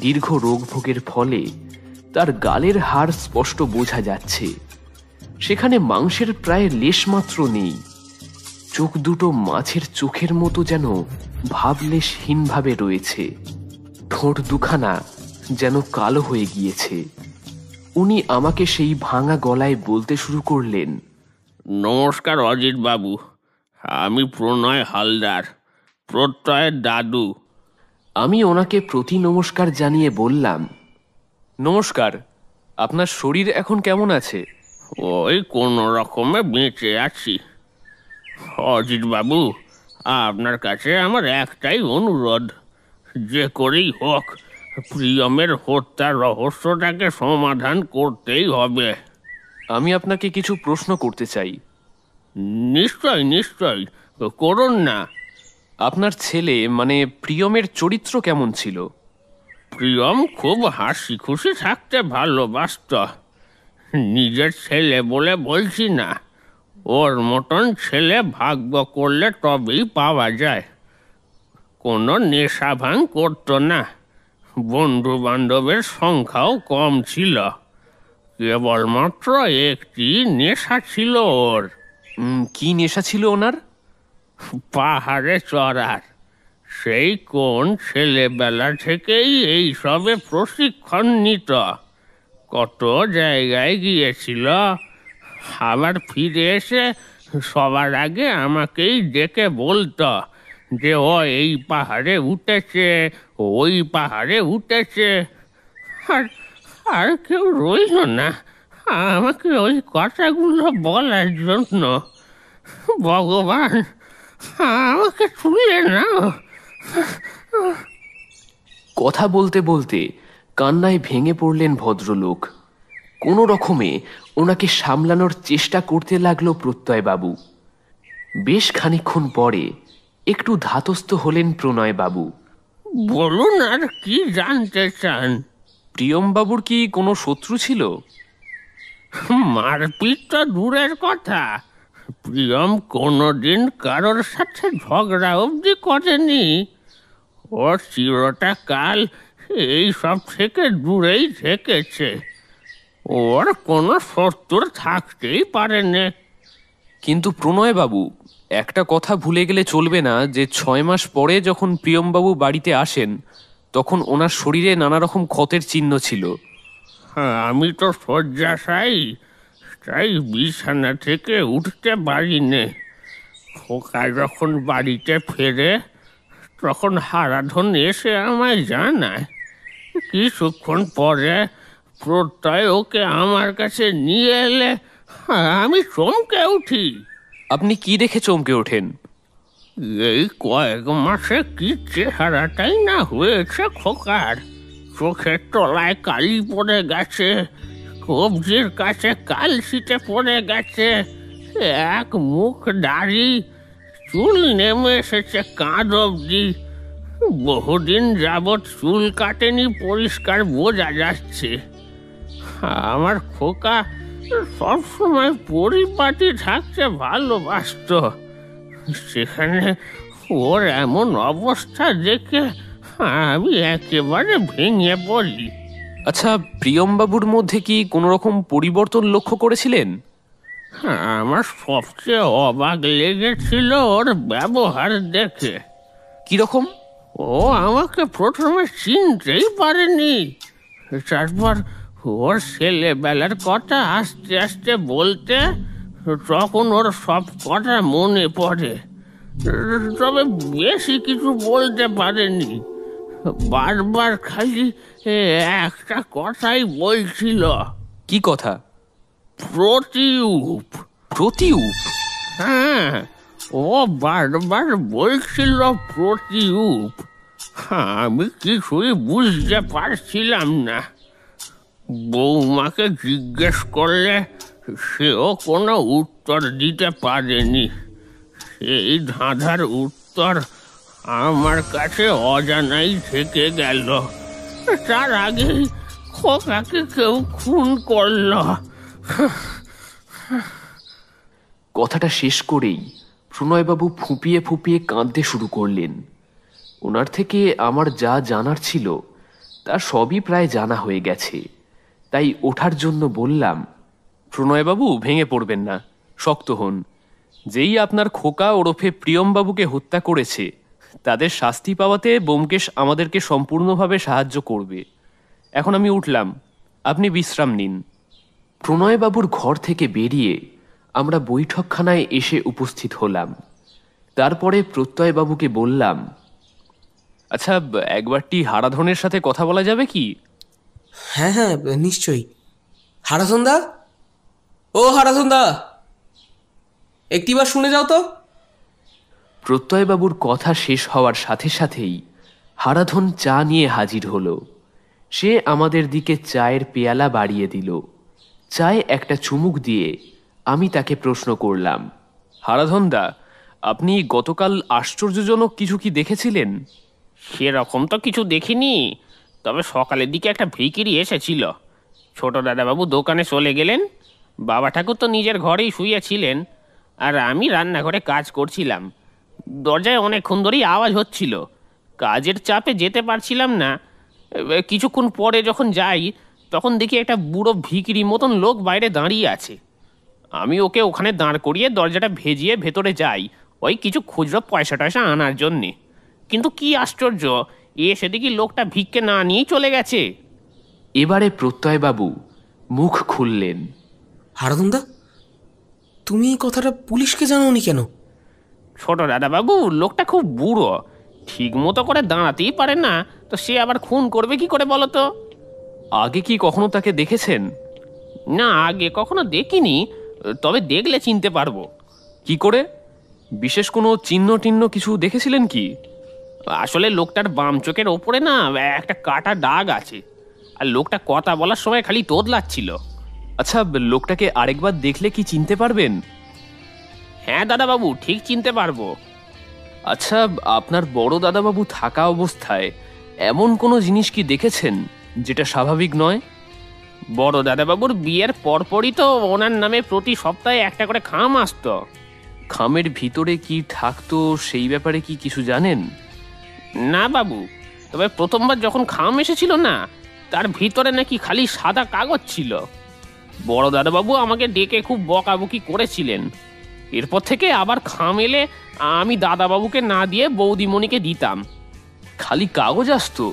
দীর্ঘ রোগভোগের ফলে তার গালের হাড় স্পষ্ট বোঝা যাচ্ছে। সেখানে মাংসের প্রায় লেশমাত্র নেই। চোখ দুটো মাছের চোখের মতো যেন ভাবলেশহীনভাবে রয়েছে। ঠোঁট দুখানা যেন কালো হয়ে গিয়েছে। উনি আমাকে সেই ভাঙা গলায় বলতে শুরু করলেন, নমস্কার অজিত বাবু, আমি প্রণয় হালদার, প্রত্যয়ের দাদু। আমি ওনাকে প্রতি নমস্কার জানিয়ে বললাম, নমস্কার, আপনার শরীর এখন কেমন আছে? ওই কোনো রকমে বেঁচে আছি। অজিত বাবু, আপনার কাছে আমার একটাই অনুরোধ, যে করেই হোক প্রিয়মের হত্যার রহস্যটাকে সমাধান করতেই হবে। আমি আপনাকে কিছু প্রশ্ন করতে চাই। নিশ্চয় নিশ্চয়, করুন না। আপনার ছেলে মানে প্রিয়মের চরিত্র কেমন ছিল? প্রিয়ম খুব হাসি খুশি থাকতে ভালোবাসত। নিজের ছেলে বলে বলছি না, ওর মতন ছেলে ভাগ্য করলে তবেই পাওয়া যায়। কোনো নেশা ভাঙ করতো না, বন্ধু বান্ধবের সংখ্যাও কম ছিল। কেবলমাত্র একটি নেশা ছিল ওর। কি নেশা ছিল ওনার? পাহাড়ে চড়ার। সেই কোন ছেলেবেলা থেকেই এই সবে প্রশিক্ষণ নিত। কত জায়গায় গিয়েছিল, আবার ফিরে এসে সবার আগে আমাকেই ডেকে বলতো যে ও এই পাহাড়ে উঠেছে, ওই পাহাড়ে উঠেছে। আর আর কেউ রইল না আমাকে ওই কথাগুলো বলার জন্য। ভগবান, আমাকে তুলে নাও। কথা বলতে বলতে কান্নায় ভেঙে পড়লেন ভদ্রলোক। কোনো রকমে ওনাকে সামলানোর চেষ্টা করতে লাগলো প্রত্যয়বাবু। বেশ খানিকক্ষণ পরে একটু ধাতস্থ হলেন প্রণয়বাবু। বলুন, আর কি জানতে চান? প্রিয়মবাবুর কি কোনো শত্রু ছিল? মারপিট তো দূরের কথা, প্রিয়ম কোনোদিন কারোর সাথে ঝগড়া অবধি করেনি। ওর চিরটা কাল এই সব থেকে দূরেই থেকেছে। ওর কোনো শত্রুর থাকতেই পারে না। কিন্তু প্রণয়বাবু, একটা কথা ভুলে গেলে চলবে না যে ৬ মাস পরে যখন প্রিয়মবাবু বাড়িতে আসেন তখন ওনার শরীরে নানা রকম ক্ষতের চিহ্ন ছিল। আমি তো শয্যাশায়ী, তাই বিছানা থেকে উঠতে পারি নে। খোকা যখন বাড়িতে ফেরে তখন হারাধন এসে আমায় জানায়। কিছুক্ষণ পরে প্রত্যয় ওকে আমার কাছে নিয়ে এলে আমি চমকে উঠি। আপনি কি দেখে চমকে ওঠেন? এই কয়েক মাসে কি চেহারাটাই না হয়েছে খোকার। চোখের তলায় কালি পড়ে গেছে, কবজির কাছে কালশিটে পড়ে গেছে, এক মুখ দাড়ি, চুল নেমে এসেছে কাঁধ অবধি। বহুদিন যাবৎ চুল কাটেনি, পরিষ্কার বোঝা যাচ্ছে। আমার খোকা সবসময় পরিপাটি থাকতে ভালোবাসত। সেখানে ওর এমন অবস্থা দেখে আমি একেবারে ভেঙে পড়ি। আচ্ছা, প্রিয়মবাবুর মধ্যে কি কোনো রকম পরিবর্তন লক্ষ্য করেছিলেন? আমার সবচেয়ে অবাক লেগেছিল ওর ব্যবহার দেখে। কিরকম? ও আমাকে প্রথমে চিনতেই পারেনি, তারপর ওর ছেলেবেলার কথা আস্তে আস্তে বলতে তখন ওর সব কথা মনে পড়ে, তবে বেশি কিছু বলতে পারেনি। বারবার খালি একটা কথাই বলছিল। কি কথা? প্রতিউপ। প্রতিউপ? হ্যাঁ, ও বারবার বলছিল প্রতিউপ। আমি কিছুই বুঝতে পারছিলাম না। বৌমাকে জিজ্ঞেস করলে সেও কোনো উত্তর দিতে পারেনি। এই ধাঁধার উত্তর আমার কাছে অজানাই থেকে গেল। তার আগেই খোকাকে কেউ খুন করল। কথাটা শেষ করেই প্রণয়বাবু ফুঁপিয়ে ফুঁপিয়ে কাঁদতে শুরু করলেন। ওনার থেকে আমার যা জানার ছিল তা সবই প্রায় জানা হয়ে গেছে, তাই ওঠার জন্য বললাম, প্রণয়বাবু ভেঙে পড়বেন না, শক্ত হন। যেই আপনার খোকা ওরফে প্রিয়মবাবুকে হত্যা করেছে তাদের শাস্তি পাওয়াতে ব্যোমকেশ আমাদেরকে সম্পূর্ণভাবে সাহায্য করবে। এখন আমি উঠলাম, আপনি বিশ্রাম নিন। প্রণয়বাবুর ঘর থেকে বেরিয়ে আমরা বৈঠকখানায় এসে উপস্থিত হলাম। তারপরে প্রত্যয়বাবুকে বললাম, আচ্ছা, একবারটি হারাধনের সাথে কথা বলা যাবে কি? হ্যাঁ হ্যাঁ, নিশ্চয়ই। হারাধনদা, ও হারাধনদা, একটিবার শুনে যাও তো। প্রত্যয়বাবুর কথা শেষ হওয়ার সাথে সাথেই হারাধন চা নিয়ে হাজির হলো। সে আমাদের দিকে চায়ের পেয়ালা বাড়িয়ে দিল। চায়ে একটা চুমুক দিয়ে আমি তাকে প্রশ্ন করলাম, হারাধনদা, আপনি গতকাল আশ্চর্যজনক কিছু কি দেখেছিলেন? সেরকম তো কিছু দেখিনি, তবে সকালের দিকে একটা ভিখিরি এসেছিল। ছোট দাদাবাবু দোকানে চলে গেলেন, বাবা ঠাকুর তো নিজের ঘরেই শুয়েছিলেন, আর আমি রান্নাঘরে কাজ করছিলাম। দরজায় অনেকক্ষণ ধরেই আওয়াজ হচ্ছিল। কাজের চাপে যেতে পারছিলাম না। কিছুক্ষণ পরে যখন যাই তখন দেখি একটা বুড়ো ভিখিরি মতন লোক বাইরে দাঁড়িয়ে আছে। আমি ওকে ওখানে দাঁড় করিয়ে দরজাটা ভেজিয়ে ভেতরে যাই, ওই কিছু খুচরো পয়সা টয়সা আনার জন্যে। কিন্তু কি আশ্চর্য, এসে দেখি লোকটা ভিক্ষে না নিয়েই চলে গেছে। এবারে প্রত্যয়বাবু মুখ খুললেন। হারাধনদা, তুমি এই কথাটা পুলিশকে জানাওনি কেন? ছোট দাদাবাবু, লোকটা খুব বুড়ো, ঠিক মতো করে দাঁড়াতেই পারে না, তো সে আবার খুন করবে কি করে বলো তো? আগে কি কখনো তাকে দেখেছেন? না, আগে কখনো দেখিনি, তবে দেখলে চিনতে পারবো। কি করে? বিশেষ কোনো চিহ্ন টিহ্ন কিছু দেখেছিলেন কি? আসলে লোকটার বাম চোখের ওপরে না একটা কাটা দাগ আছে, আর লোকটা কথা বলার সময় খালি তোতলাচ্ছিল। আচ্ছা, লোকটাকে আরেকবার দেখলে কি চিনতে পারবেন? হ্যাঁ দাদাবাবু, ঠিক চিনতে পারবো। আচ্ছা, আপনার বড় দাদাবাবু থাকা অবস্থায় এমন কোনো জিনিস কি দেখেছেন যেটা স্বাভাবিক নয়? বড় দাদাবাবুর বিয়ের পরপরই তো ওনার নামে প্রতি সপ্তাহে একটা করে খাম আসতো। খামের ভিতরে কি থাকতো সেই ব্যাপারে কি কিছু জানেন? না বাবু, তবে প্রথমবার যখন খাম এসেছিল না, তার ভিতরে নাকি খালি সাদা কাগজ ছিল। বড় দাদাবাবু আমাকে ডেকে খুব বকাবকি করেছিলেন। এরপর থেকে আবার খাম এলে আমি দাদাবাবুকে না দিয়ে বৌদিমণিকে দিতাম। খালি কাগজ আসতো?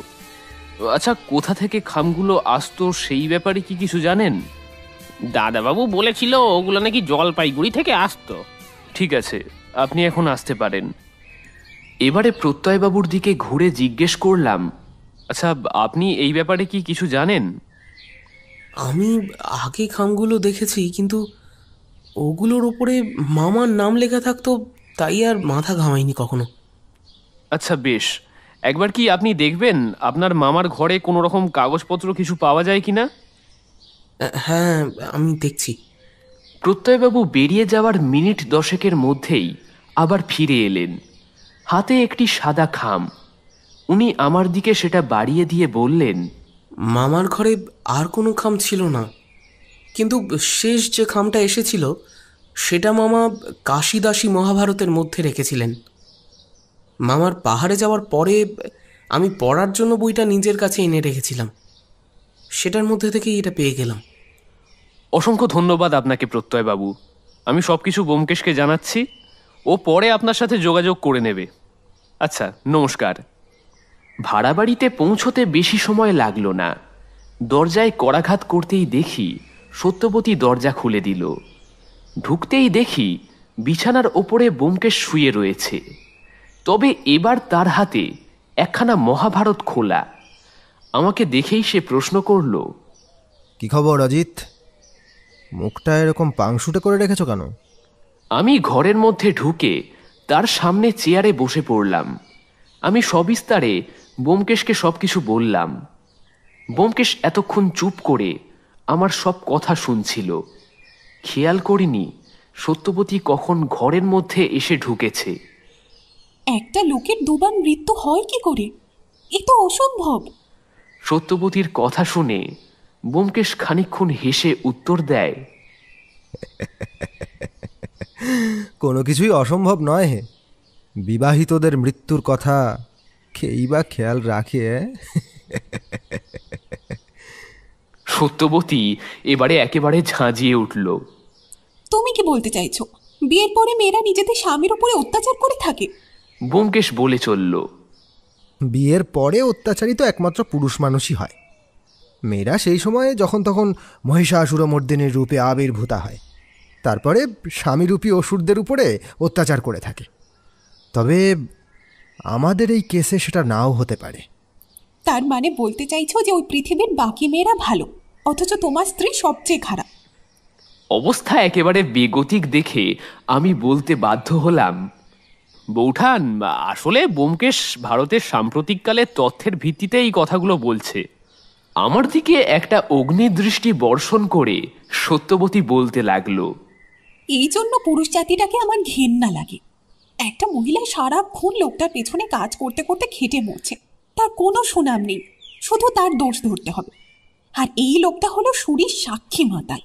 আচ্ছা, কোথা থেকে খামগুলো আসতো সেই ব্যাপারে কি কিছু জানেন? দাদাবাবু বলেছিল ওগুলো নাকি জলপাইগুড়ি থেকে আসতো। ঠিক আছে, আপনি এখন আসতে পারেন। এবারে প্রত্যয়বাবুর দিকে ঘুরে জিজ্ঞেস করলাম, আচ্ছা, আপনি এই ব্যাপারে কি কিছু জানেন? আমি আগে খামগুলো দেখেছি, কিন্তু ওগুলোর ওপরে মামার নাম লেখা থাকতো, তাই আর মাথা ঘামাইনি কখনো। আচ্ছা বেশ, একবার কি আপনি দেখবেন আপনার মামার ঘরে কোনো রকম কাগজপত্র কিছু পাওয়া যায় কিনা? হ্যাঁ, আমি দেখছি। প্রত্যয়বাবু বেরিয়ে যাওয়ার মিনিট 10 মধ্যেই আবার ফিরে এলেন, হাতে একটি সাদা খাম। উনি আমার দিকে সেটা বাড়িয়ে দিয়ে বললেন, মামার ঘরে আর কোনো খাম ছিল না, কিন্তু শেষ যে খামটা এসেছিল সেটা মামা কাশিদাসী মহাভারতের মধ্যে রেখেছিলেন। মামার পাহাড়ে যাওয়ার পরে আমি পড়ার জন্য বইটা নিজের কাছে এনে রেখেছিলাম, সেটার মধ্যে থেকেই এটা পেয়ে গেলাম। অসংখ্য ধন্যবাদ আপনাকে প্রত্যয়বাবু। আমি সবকিছু ব্যোমকেশকে জানাচ্ছি, ও পরে আপনার সাথে যোগাযোগ করে নেবে। আচ্ছা, নমস্কার। ভাড়া বাড়িতে পৌঁছতে বেশি সময় লাগলো না। দরজায় করাঘাত করতেই দেখি সত্যবতী দরজা খুলে দিল। ঢুকতেই দেখি বিছানার ওপরে ব্যোমকেশ শুয়ে রয়েছে। তবে এবার তার হাতে একখানা মহাভারত খোলা। আমাকে দেখেই সে প্রশ্ন করল, কি খবর অজিত? মুখটা এরকম পাংশুটে করে রেখেছো কেন? আমি ঘরের মধ্যে ঢুকে তার সামনে চেয়ারে বসে পড়লাম। আমি সবিস্তারে ব্যোমকেশকে সবকিছু বললাম। ব্যোমকেশ এতক্ষণ চুপ করে আমার সব কথা শুনছিল। খেয়াল করিনি সত্যবতী কখন ঘরের মধ্যে এসে ঢুকেছে। একটা লোকের দুবার মৃত্যু হয় কি করে? এ তো অসম্ভব। সত্যবতীর কথা শুনে ব্যোমকেশ খানিকক্ষণ হেসে উত্তর দেয়, কোনো কিছুই অসম্ভব নয় হে। বিবাহিতদের মৃত্যুর কথা কেই বা খেয়াল রাখে? সত্যবতী এবারে একেবারে ঝাঁঝিয়ে উঠল। তুমি কি বলতে চাইছো? বিয়ের পরে মেয়েরা নিজেদের স্বামীর উপরে অত্যাচার করে থাকে? ব্যোমকেশ বলে চলল, বিয়ের পরে অত্যাচারী তো একমাত্র পুরুষ মানুষই হয়। মেয়েরা সেই সময়ে যখন তখন মহিষাসুরমর্দিনীর রূপে আবির্ভূতা হয়, তারপরে স্বামীরূপী অসুরদের উপরে অত্যাচার করে থাকে। তবে আমাদের এই কেসে সেটা নাও হতে পারে। তার মানে বলতে চাইছো যে ওই পৃথিবীর বাকি মেয়েরা ভালো, অথচ তোমার স্ত্রী সবচেয়ে খারাপ? অবস্থা একেবারে বেগতিক দেখে আমি বলতে বাধ্য হলাম, বৌঠান, আসলে ব্যোমকেশ ভারতের সাম্প্রতিককালের তথ্যের ভিত্তিতে এই কথাগুলো বলছে। আমার দিকে একটা অগ্নিদৃষ্টি বর্ষণ করে সত্যবতী বলতে লাগলো, এই জন্য পুরুষ জাতিটাকে আমার ঘেন্না লাগে। একটা মহিলা সারাক্ষণ লোকটার পেছনে কাজ করতে করতে খেটে মরছে, তার কোনো সুনাম নেই, শুধু তার দোষ ধরতে হবে। আর এই লোকটা হলো সুরির সাক্ষী মাতাল।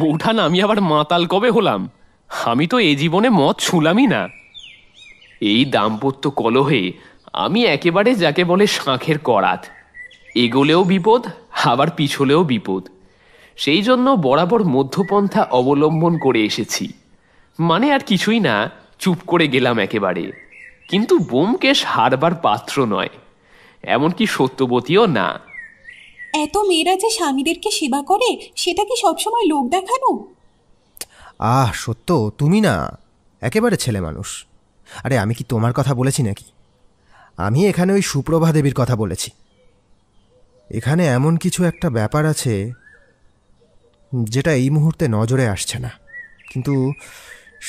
বৌঠান, আমি আবার মাতাল কবে হলাম? আমি তো এ জীবনে মদ ছুঁলামই না। এই দাম্পত্য কলহে আমি একেবারে যাকে বলে শাঁখের করাত। এগোলেও বিপদ, আবার পিছলেও বিপদ। সেই জন্য বরাবর মধ্যপন্থা অবলম্বন করে এসেছি। মানে আর কিছুই না, চুপ করে গেলাম একেবারে। কিন্তু ব্যোমকেশ হারবার পাত্র নয়, এমনকি সত্যবতীও না। এত মেয়েরা যে স্বামীদেরকে সেবা করে, সেটা কি সবসময় লোক দেখানো? সত্য, তুমি না একেবারে ছেলে মানুষ। আরে আমি কি তোমার কথা বলেছি নাকি? আমি এখানে ওই সুপ্রভা দেবীর কথা বলেছি। এখানে এমন কিছু একটা ব্যাপার আছে যেটা এই মুহূর্তে নজরে আসছে না, কিন্তু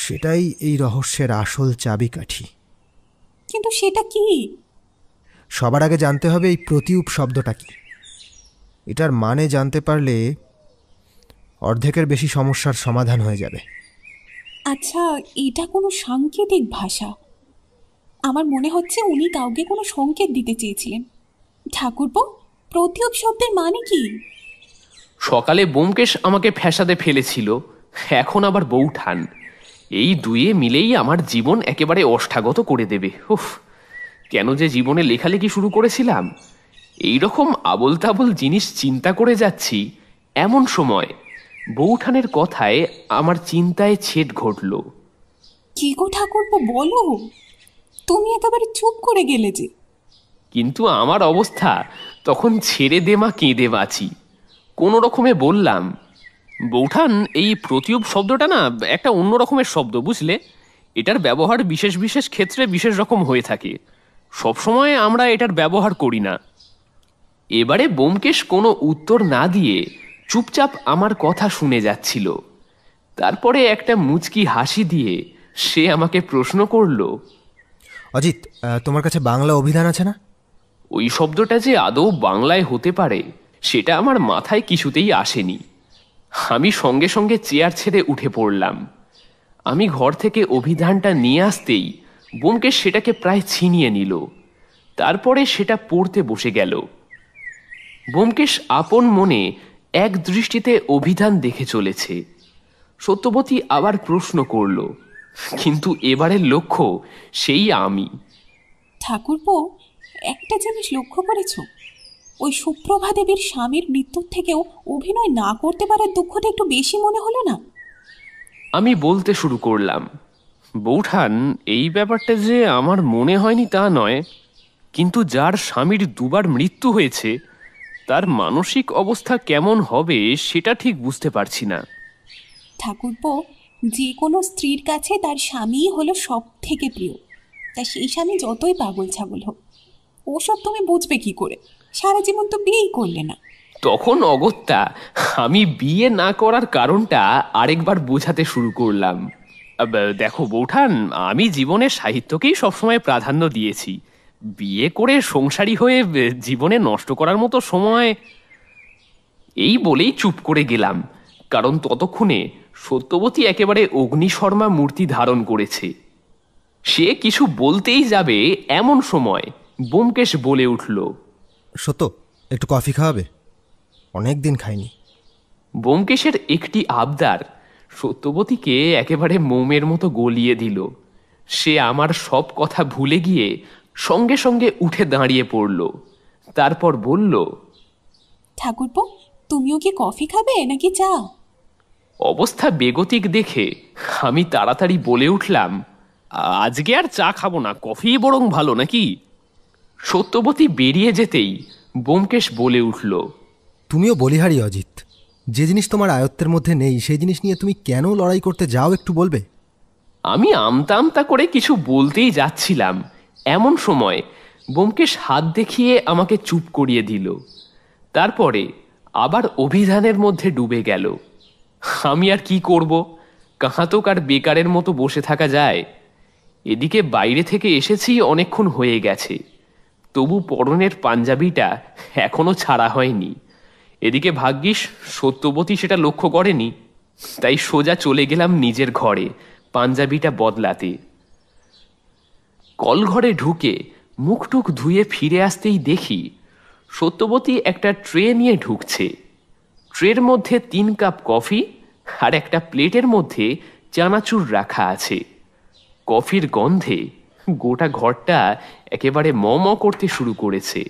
সেটাই এই রহস্যের আসল চাবিকাঠি। কিন্তু সেটা কি? সবার আগে জানতে হবে এই প্রতিউপ শব্দটা কি। এটার মানে জানতে পারলে অর্ধেকের বেশি সমস্যার সমাধান হয়ে যাবে। আচ্ছা, এটা কোনো সাংকেতিক ভাষা? আমার মনে হচ্ছে উনি কাউকে কোনো সংকেত দিতে চেয়েছিলেন। ঠাকুরপো, প্রতিউপ শব্দের মানে কি? সকালে ব্যোমকেশ আমাকে ফ্যাসাদে ফেলেছিল, এখন আবার বৌঠান। এই দুয়ে মিলেই আমার জীবন একেবারে অষ্টাগত করে দেবে। উফ, কেন যে জীবনে লেখালেখি শুরু করেছিলাম! এই রকম আবল তাবল জিনিস চিন্তা করে যাচ্ছি, এমন সময় বৌঠানের কথায় আমার চিন্তায় ছেদ ঘটল। কি গো ঠাকুরপো, বলো। তুমি একেবারে চুপ করে গেলে যে। কিন্তু আমার অবস্থা তখন ছেড়ে দে মা, কেঁদে বাঁচি। কোনো রকমে বললাম, বৌঠান, এই প্রতিউপ শব্দটা না একটা অন্য রকমের শব্দ, বুঝলে? এটার ব্যবহার বিশেষ বিশেষ ক্ষেত্রে বিশেষ রকম হয়ে থাকে। সবসময় আমরা এটার ব্যবহার করি না। এবারে ব্যোমকেশ কোনো উত্তর না দিয়ে চুপচাপ আমার কথা শুনে যাচ্ছিল। তারপরে একটা মুচকি হাসি দিয়ে সে আমাকে প্রশ্ন করল, অজিত, তোমার কাছে বাংলা অভিধান আছে না? ওই শব্দটা যে আদৌ বাংলায় হতে পারে সেটা আমার মাথায় কিছুতেই আসেনি। আমি সঙ্গে সঙ্গে চেয়ার ছেড়ে উঠে পড়লাম। আমি ঘর থেকে অভিধানটা নিয়ে আসতেই ব্যোমকেশ সেটাকে প্রায় ছিনিয়ে নিল। তারপরে সেটা পড়তে বসে গেল। ব্যোমকেশ আপন মনে এক দৃষ্টিতে অভিধান দেখে চলেছে। সত্যবতী আবার প্রশ্ন করল, কিন্তু এবারের লক্ষ্য সেই আমি। ঠাকুরপো, একটা জিনিস লক্ষ্য করেছ? ওই সুপ্রভা দেবীর স্বামীর মৃত্যুর থেকেও অভিনয় না করতে পারার দুঃখটা একটু বেশি মনে হলো না? আমি বলতে শুরু করলাম, বৌঠান, এই ব্যাপারটা যে আমার মনে হয়নি তা নয়, কিন্তু যার স্বামীর দুবার মৃত্যু হয়েছে তার মানসিক অবস্থা কেমন হবে সেটা ঠিক বুঝতে পারছি না। ঠাকুরপো, যে কোনো স্ত্রীর কাছে তার স্বামীই হলো সব থেকে প্রিয়। তা সেই স্বামী যতই পাগল ছাগল হোক, ওসব তুমি বুঝবে কি করে? সারা জীবন তো বিয়েই করলে না। তখন অগত্যা আমি বিয়ে না করার কারণটা আরেকবার বোঝাতে শুরু করলাম। দেখো বৌঠান, আমি জীবনে সাহিত্যকেই সবসময় প্রাধান্য দিয়েছি। বিয়ে করে সংসারী হয়ে জীবনে নষ্ট করার মতো সময়। এই বলেই চুপ করে গেলাম, কারণ ততক্ষণে সত্যবতী একেবারে অগ্নিশর্মা মূর্তি ধারণ করেছে। সে কিছু বলতেই যাবে এমন সময় ব্যোমকেশ বলে উঠল, সত্য, একটু কফি খাওয়াবে? অনেক দিন খাইনি। ব্যোমকেশের একটি আবদার সত্যবতীকে একেবারে মোমের মতো গলিয়ে দিল। সে আমার সব কথা ভুলে গিয়ে সঙ্গে সঙ্গে উঠে দাঁড়িয়ে পড়ল। তারপর বলল, ঠাকুরপো, তুমিও কি কফি খাবে নাকি চা? অবস্থা বেগতিক দেখে আমি তাড়াতাড়ি বলে উঠলাম, আজকে আর চা খাবো না, কফি বরং ভালো নাকি? সত্যবতী বেরিয়ে যেতেই ব্যোমকেশ বলে উঠল, তুমিও বলিহারি অজিত। যে জিনিস তোমার আয়ত্তের মধ্যে নেই সেই জিনিস নিয়ে তুমি কেন লড়াই করতে যাও, একটু বলবে? আমি আমতা আমতা করে কিছু বলতেই যাচ্ছিলাম, এমন সময় ব্যোমকেশ হাত দেখিয়ে আমাকে চুপ করিয়ে দিল। তারপরে আবার অভিধানের মধ্যে ডুবে গেল। আমি আর কি করব? কাহাতক আর বেকারের মতো বসে থাকা যায়? এদিকে বাইরে থেকে এসেছি অনেকক্ষণ হয়ে গেছে, তবু পরনের পাঞ্জাবিটা এখনো ছাড়া হয়নি। এদিকে ভাগ্যিস সত্যবতী সেটা লক্ষ্য করেনি, তাই সোজা চলে গেলাম নিজের ঘরে পাঞ্জাবিটা বদলাতে। কলঘরে ঢুকে মুখটুক ধুয়ে ফিরে আসতেই দেখি সত্যবতী একটা ট্রে নিয়ে ঢুকছে। ট্রের মধ্যে 3 কাপ কফি আর একটা প্লেটের মধ্যে চানাচুর রাখা আছে। কফির গন্ধে গোটা ঘরটা একেবারে ম ম করতে শুরু করেছে।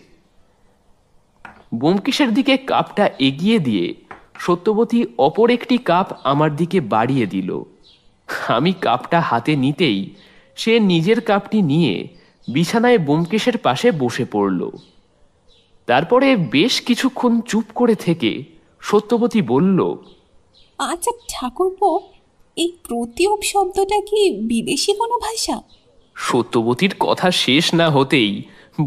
ব্যোমকেশের দিকে কাপটা এগিয়ে দিয়ে সত্যবতী অপর একটি কাপ আমার দিকে বাড়িয়ে দিল। আমি কাপটা হাতে নিতেই সে নিজের কাপটি নিয়ে বিছানায় ব্যোমকেশের পাশে বসে পড়ল। তারপরে বেশ কিছুক্ষণ চুপ করে থেকে সত্যবতী বলল, আচ্ছা ঠাকুরপো, এই প্রতিউপ শব্দটা কি বিদেশি কোনো ভাষা? সত্যবতীর কথা শেষ না হতেই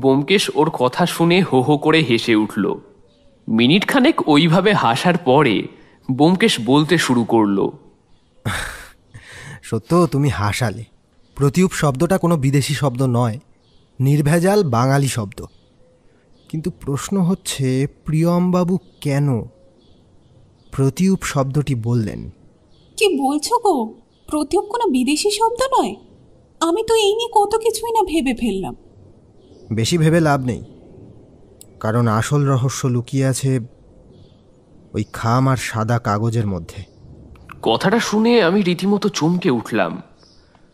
ব্যোমকেশ ওর কথা শুনে হো হো করে হেসে উঠল। মিনিট খানেক ওইভাবে হাসার পরে ব্যোমকেশ বলতে শুরু করলো, সত্য, তুমি হাসালে। প্রতিউপ শব্দটা কোনো বিদেশি শব্দ নয়, নির্ভেজাল বাঙালি শব্দ। কিন্তু প্রশ্ন হচ্ছে, প্রিয়মবাবু কেন প্রতিউপ শব্দটি বললেন? কি বলছো গো? প্রতিউপ কোনো বিদেশি শব্দ নয়? আমি তো এই নিয়ে কত কিছুই না ভেবে ফেললাম। বেশি ভেবে লাভ নেই, কারণ আসল রহস্য লুকিয়ে আছে ওই খাম আর সাদা কাগজের মধ্যে। কথাটা শুনে আমি রীতিমতো চমকে উঠলাম।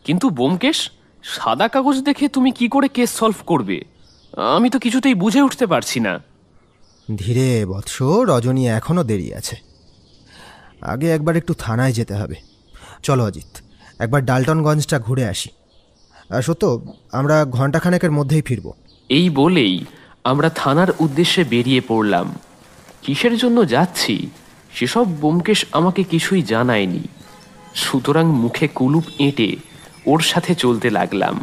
কিন্তু ব্যোমকেশ, সাদা কাগজ দেখে তুমি কি করে কেস সলভ করবে? আমি তো কিছুতেই বুঝে উঠতে পারছি না। ধীরে বৎস, রজনী এখনও দেরি আছে। আগে একবার একটু থানায় যেতে হবে। চলো অজিত, একবার ডাল্টনগঞ্জটা ঘুরে আসি। সত্য, আমরা ঘণ্টাখানেকের মধ্যেই ফিরব। এই বলেই আমরা থানার উদ্দেশ্যে বেরিয়ে পড়লাম। কিসের জন্য যাচ্ছি সেসব ব্যোমকেশ আমাকে কিছুই জানায়নি, সুতরাং মুখে কুলুপ এঁটে ওর সাথে চলতে লাগলাম।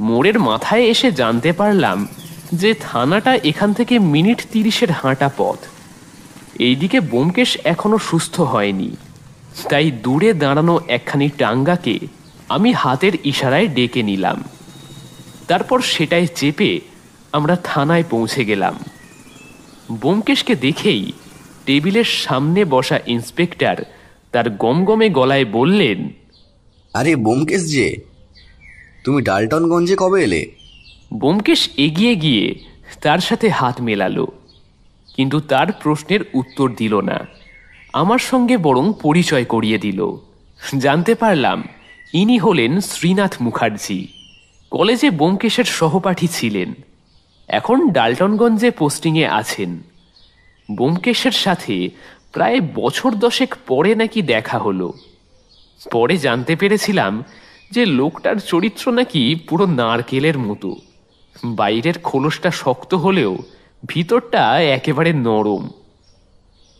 মোড়ের মাথায় এসে জানতে পারলাম যে থানাটা এখান থেকে মিনিট 30-এর হাঁটা পথ। এইদিকে ব্যোমকেশ এখনো সুস্থ হয়নি, তাই দূরে দাঁড়ানো একখানি টাঙ্গাকে আমি হাতের ইশারায় ডেকে নিলাম। তারপর সেটাই চেপে আমরা থানায় পৌঁছে গেলাম। ব্যোমকেশকে দেখেই টেবিলের সামনে বসা ইন্সপেক্টর তার গমগমে গলায় বললেন, আরে ব্যোমকেশ যে, তুমি ডাল্টনগঞ্জে কবে এলে? ব্যোমকেশ এগিয়ে গিয়ে তার সাথে হাত মেলালো, কিন্তু তার প্রশ্নের উত্তর দিল না। আমার সঙ্গে বরং পরিচয় করিয়ে দিল। জানতে পারলাম ইনি হলেন শ্রীনাথ মুখার্জি। কলেজে ব্যোমকেশের সহপাঠী ছিলেন, এখন ডাল্টনগঞ্জে পোস্টিংয়ে আছেন। ব্যোমকেশের সাথে প্রায় বছর 10 পরে নাকি দেখা হলো। পরে জানতে পেরেছিলাম যে লোকটার চরিত্র নাকি পুরো নারকেলের মতো। বাইরের খোলসটা শক্ত হলেও ভিতরটা একেবারে নরম।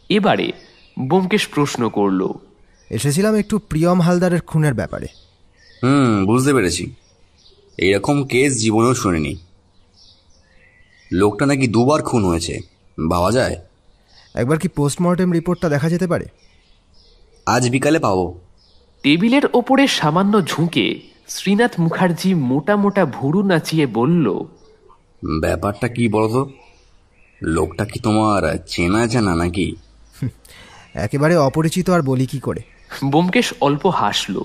এবারে ব্যোমকেশ প্রশ্ন করল, এসেছিলাম একটু প্রিয়ম হালদারের খুনের ব্যাপারে। বুঝতে পেরেছি। এইরকম কেস জীবনেও শুনিনি। লোকটা নাকি 2বার খুন হয়েছে, ভাবা যায়? একবার কি পোস্টমর্টেম রিপোর্টটা দেখা যেতে পারে? আজ বিকালে পাবো। টেবিলের ওপরে সামান্য ঝুঁকে শ্রীনাথ মুখার্জি মোটা মোটা ভুরু নাচিয়ে বলল, ব্যাপারটা কি বলতো? লোকটা কি তোমার চেনা জানা নাকি? একেবারে অপরিচিত, আর বলি কি করে। ব্যোমকেশ অল্প হাসল।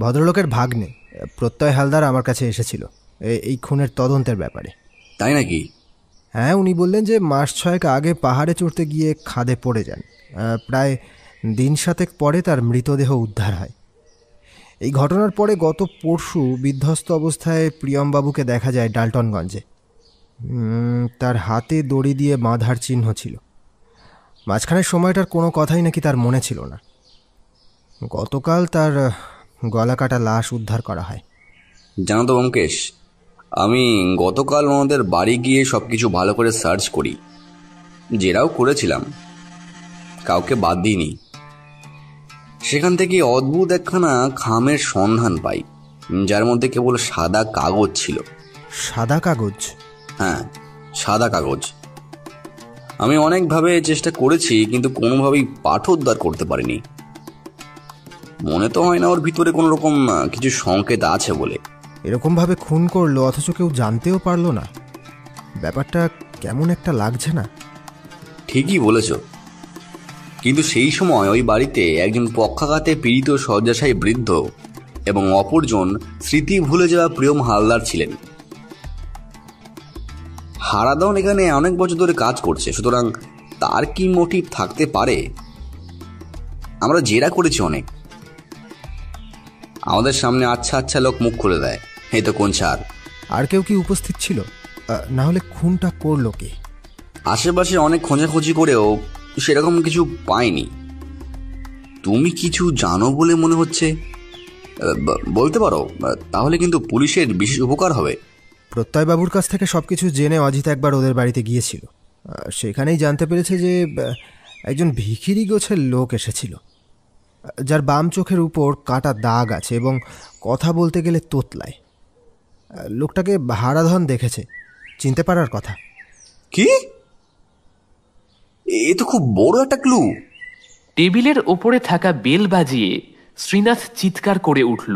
ভদ্রলোকের ভাগ্নে প্রত্যয় হালদার আমার কাছে এসেছিল এই খুনের তদন্তের ব্যাপারে। তাই নাকি? হ্যাঁ, উনি বললেন যে মাস 6 আগে পাহাড়ে চড়তে গিয়ে খাদে পড়ে যান। প্রায় দিন 7 পরে তার মৃতদেহ উদ্ধার হয়। এই ঘটনার পরে গত পরশু বিধ্বস্ত অবস্থায় প্রিয়মবাবুকে দেখা যায় ডাল্টনগঞ্জে। তার হাতে দড়ি দিয়ে বাঁধার চিহ্ন ছিল। মাঝখানের সময়টার কোনো কথাই নাকি তার মনে ছিল না। গতকাল তার গলা কাটা লাশ উদ্ধার করা হয়। জানো তো ব্যোমকেশ, আমি গতকাল ওনাদের বাড়ি গিয়ে সব কিছু ভালো করে সার্চ করি, জেরাও করেছিলাম, কাউকে বাদ দিইনি। সেখান থেকে অদ্ভুত একখানা খামের সন্ধান পাই, যার মধ্যে কেবল সাদা কাগজ ছিল। সাদা কাগজ? হ্যাঁ, সাদা কাগজ। আমি অনেকভাবে চেষ্টা করেছি, কিন্তু কোনোভাবেই পাঠোদ্ধার করতে পারিনি। মনে তো হয় না ওর ভিতরে কোনো রকম কিছু সংকেত আছে বলে। এরকমভাবে খুন করলো অথচ কেউ জানতেও পারলো না, ব্যাপারটা কেমন একটা লাগছে না? ঠিকই বলেছ, কিন্তু সেই সময় ওই বাড়িতে একজন পক্ষাঘাতে পীড়িত শয্যাশায়ী বৃদ্ধ এবং অপরজন স্মৃতি ভুলে যাওয়া প্রিয়ম হালদার ছিলেন। হারাদন এখানে অনেক বছর ধরে কাজ করছে, সুতরাং তার কি মোটিভ থাকতে পারে? আমরা জেরা করেছি অনেক। আমাদের সামনে আচ্ছা আচ্ছা লোক মুখ খুলে দেয়, এই তো কোন ছাড়। আর কেউ কি উপস্থিত ছিল? না হলে খুনটা করলো কে? আশেপাশে অনেক খোঁজাখুঁজি করেও সেরকম কিছু পাইনি। তুমি কিছু জানো বলে মনে হচ্ছে, বলতে পারো? তাহলে কিন্তু পুলিশের বিশেষ উপকার হবে। প্রত্যয়বাবুর কাছ থেকে সব কিছু জেনে অজিত একবার ওদের বাড়িতে গিয়েছিল। সেখানেই জানতে পেরেছে যে একজন ভিখিরি গোছের লোক এসেছিল, যার বাম চোখের উপর কাটা দাগ আছে এবং কথা বলতে গেলে তোতলায়। লোকটাকে হারাধন দেখেছে, চিনতে পারার কথা। কি? এ তো খুব বড় একটা ক্লু। টেবিলের ওপরে থাকা বেল বাজিয়ে শ্রীনাথ চিৎকার করে উঠল,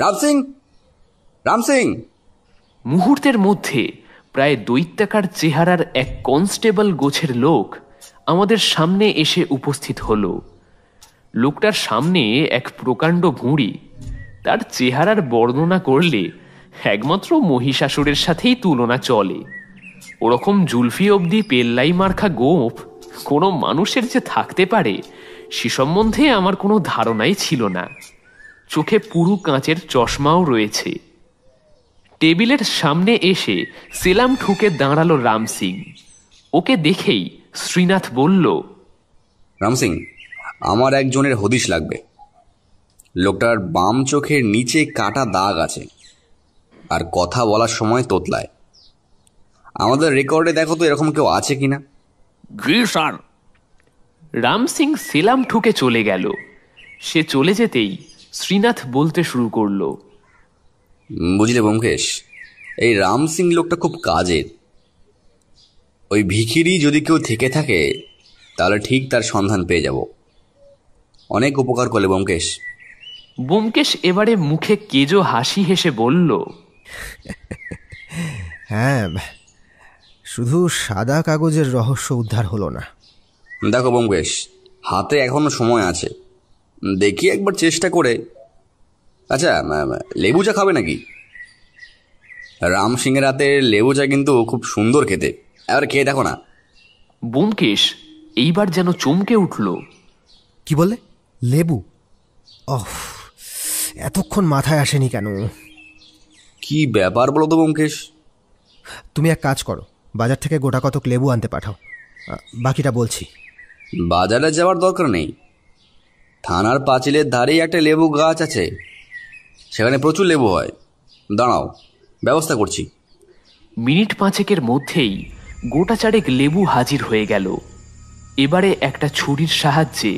রাম সিং, রাম সিং! মুহূর্তের মধ্যে প্রায় দৈত্যাকার চেহারার এক কনস্টেবল গোছের লোক আমাদের সামনে এসে উপস্থিত হল। লোকটার সামনে এক প্রকাণ্ড ভুঁড়ি। তার চেহারার বর্ণনা করলে একমাত্র মহিষাসুরের সাথেই তুলনা চলে। ওরকম জুলফি অবধি পেল্লাই মার্কা গোঁফ কোনো মানুষের যে থাকতে পারে সে সম্বন্ধে আমার কোনো ধারণাই ছিল না। চোখে পুরু কাঁচের চশমাও রয়েছে। টেবিলের সামনে এসে সেলাম ঠুকে দাঁড়ালো রাম সিং। ওকে দেখেই শ্রীনাথ বলল, রাম সিং, আমার একজনের হদিশ লাগবে। লোকটার বাম চোখের নিচে কাটা দাগ আছে, আর কথা বলার সময় তোতলায়। আমাদের রেকর্ডে দেখো তো এরকম কেউ আছে কিনা। জি স্যার। রাম সিং সেলাম ঠুকে চলে গেল। সে চলে যেতেই শ্রীনাথ বলতে শুরু করল, বুঝলে ব্যোমকেশ, এই রাম সিং লোকটা খুব কাজের। ওই ভিখিরি যদি কেউ থেকে থাকে তাহলে ঠিক তার সন্ধান পেয়ে যাব। অনেক উপকার করলে ব্যোমকেশ। ব্যোমকেশ এবারে মুখে কেজো হাসি হেসে বলল, হ্যাঁ, শুধু সাদা কাগজের রহস্য উদ্ধার হলো না। দেখো ব্যোমকেশ, হাতে এখনো সময় আছে, দেখি একবার চেষ্টা করে। আচ্ছা, লেবু চা খাবে নাকি? রাম সিংয়ের হাতে লেবু চা কিন্তু খুব সুন্দর খেতে, এবার খেয়ে দেখো না। ব্যোমকেশ এইবার যেন চমকে উঠল। কি বললে? লেবু? ওহ, এতক্ষণ মাথায় আসেনি কেন? কি ব্যাপার বলো তো ব্যোমকেশ? তুমি এক কাজ করো, বাজার থেকে গোটা কতক লেবু আনতে পাঠাও, বাকিটা বলছি। বাজারে যাওয়ার দরকার নেই, থানার পাঁচিলের ধারেই একটা লেবু গাছ আছে, সেখানে প্রচুর লেবু হয়। দাঁড়াও, ব্যবস্থা করছি। মিনিট 5 মধ্যেই গোটা চারেক লেবু হাজির হয়ে গেল। এবারে একটা ছুরির সাহায্যে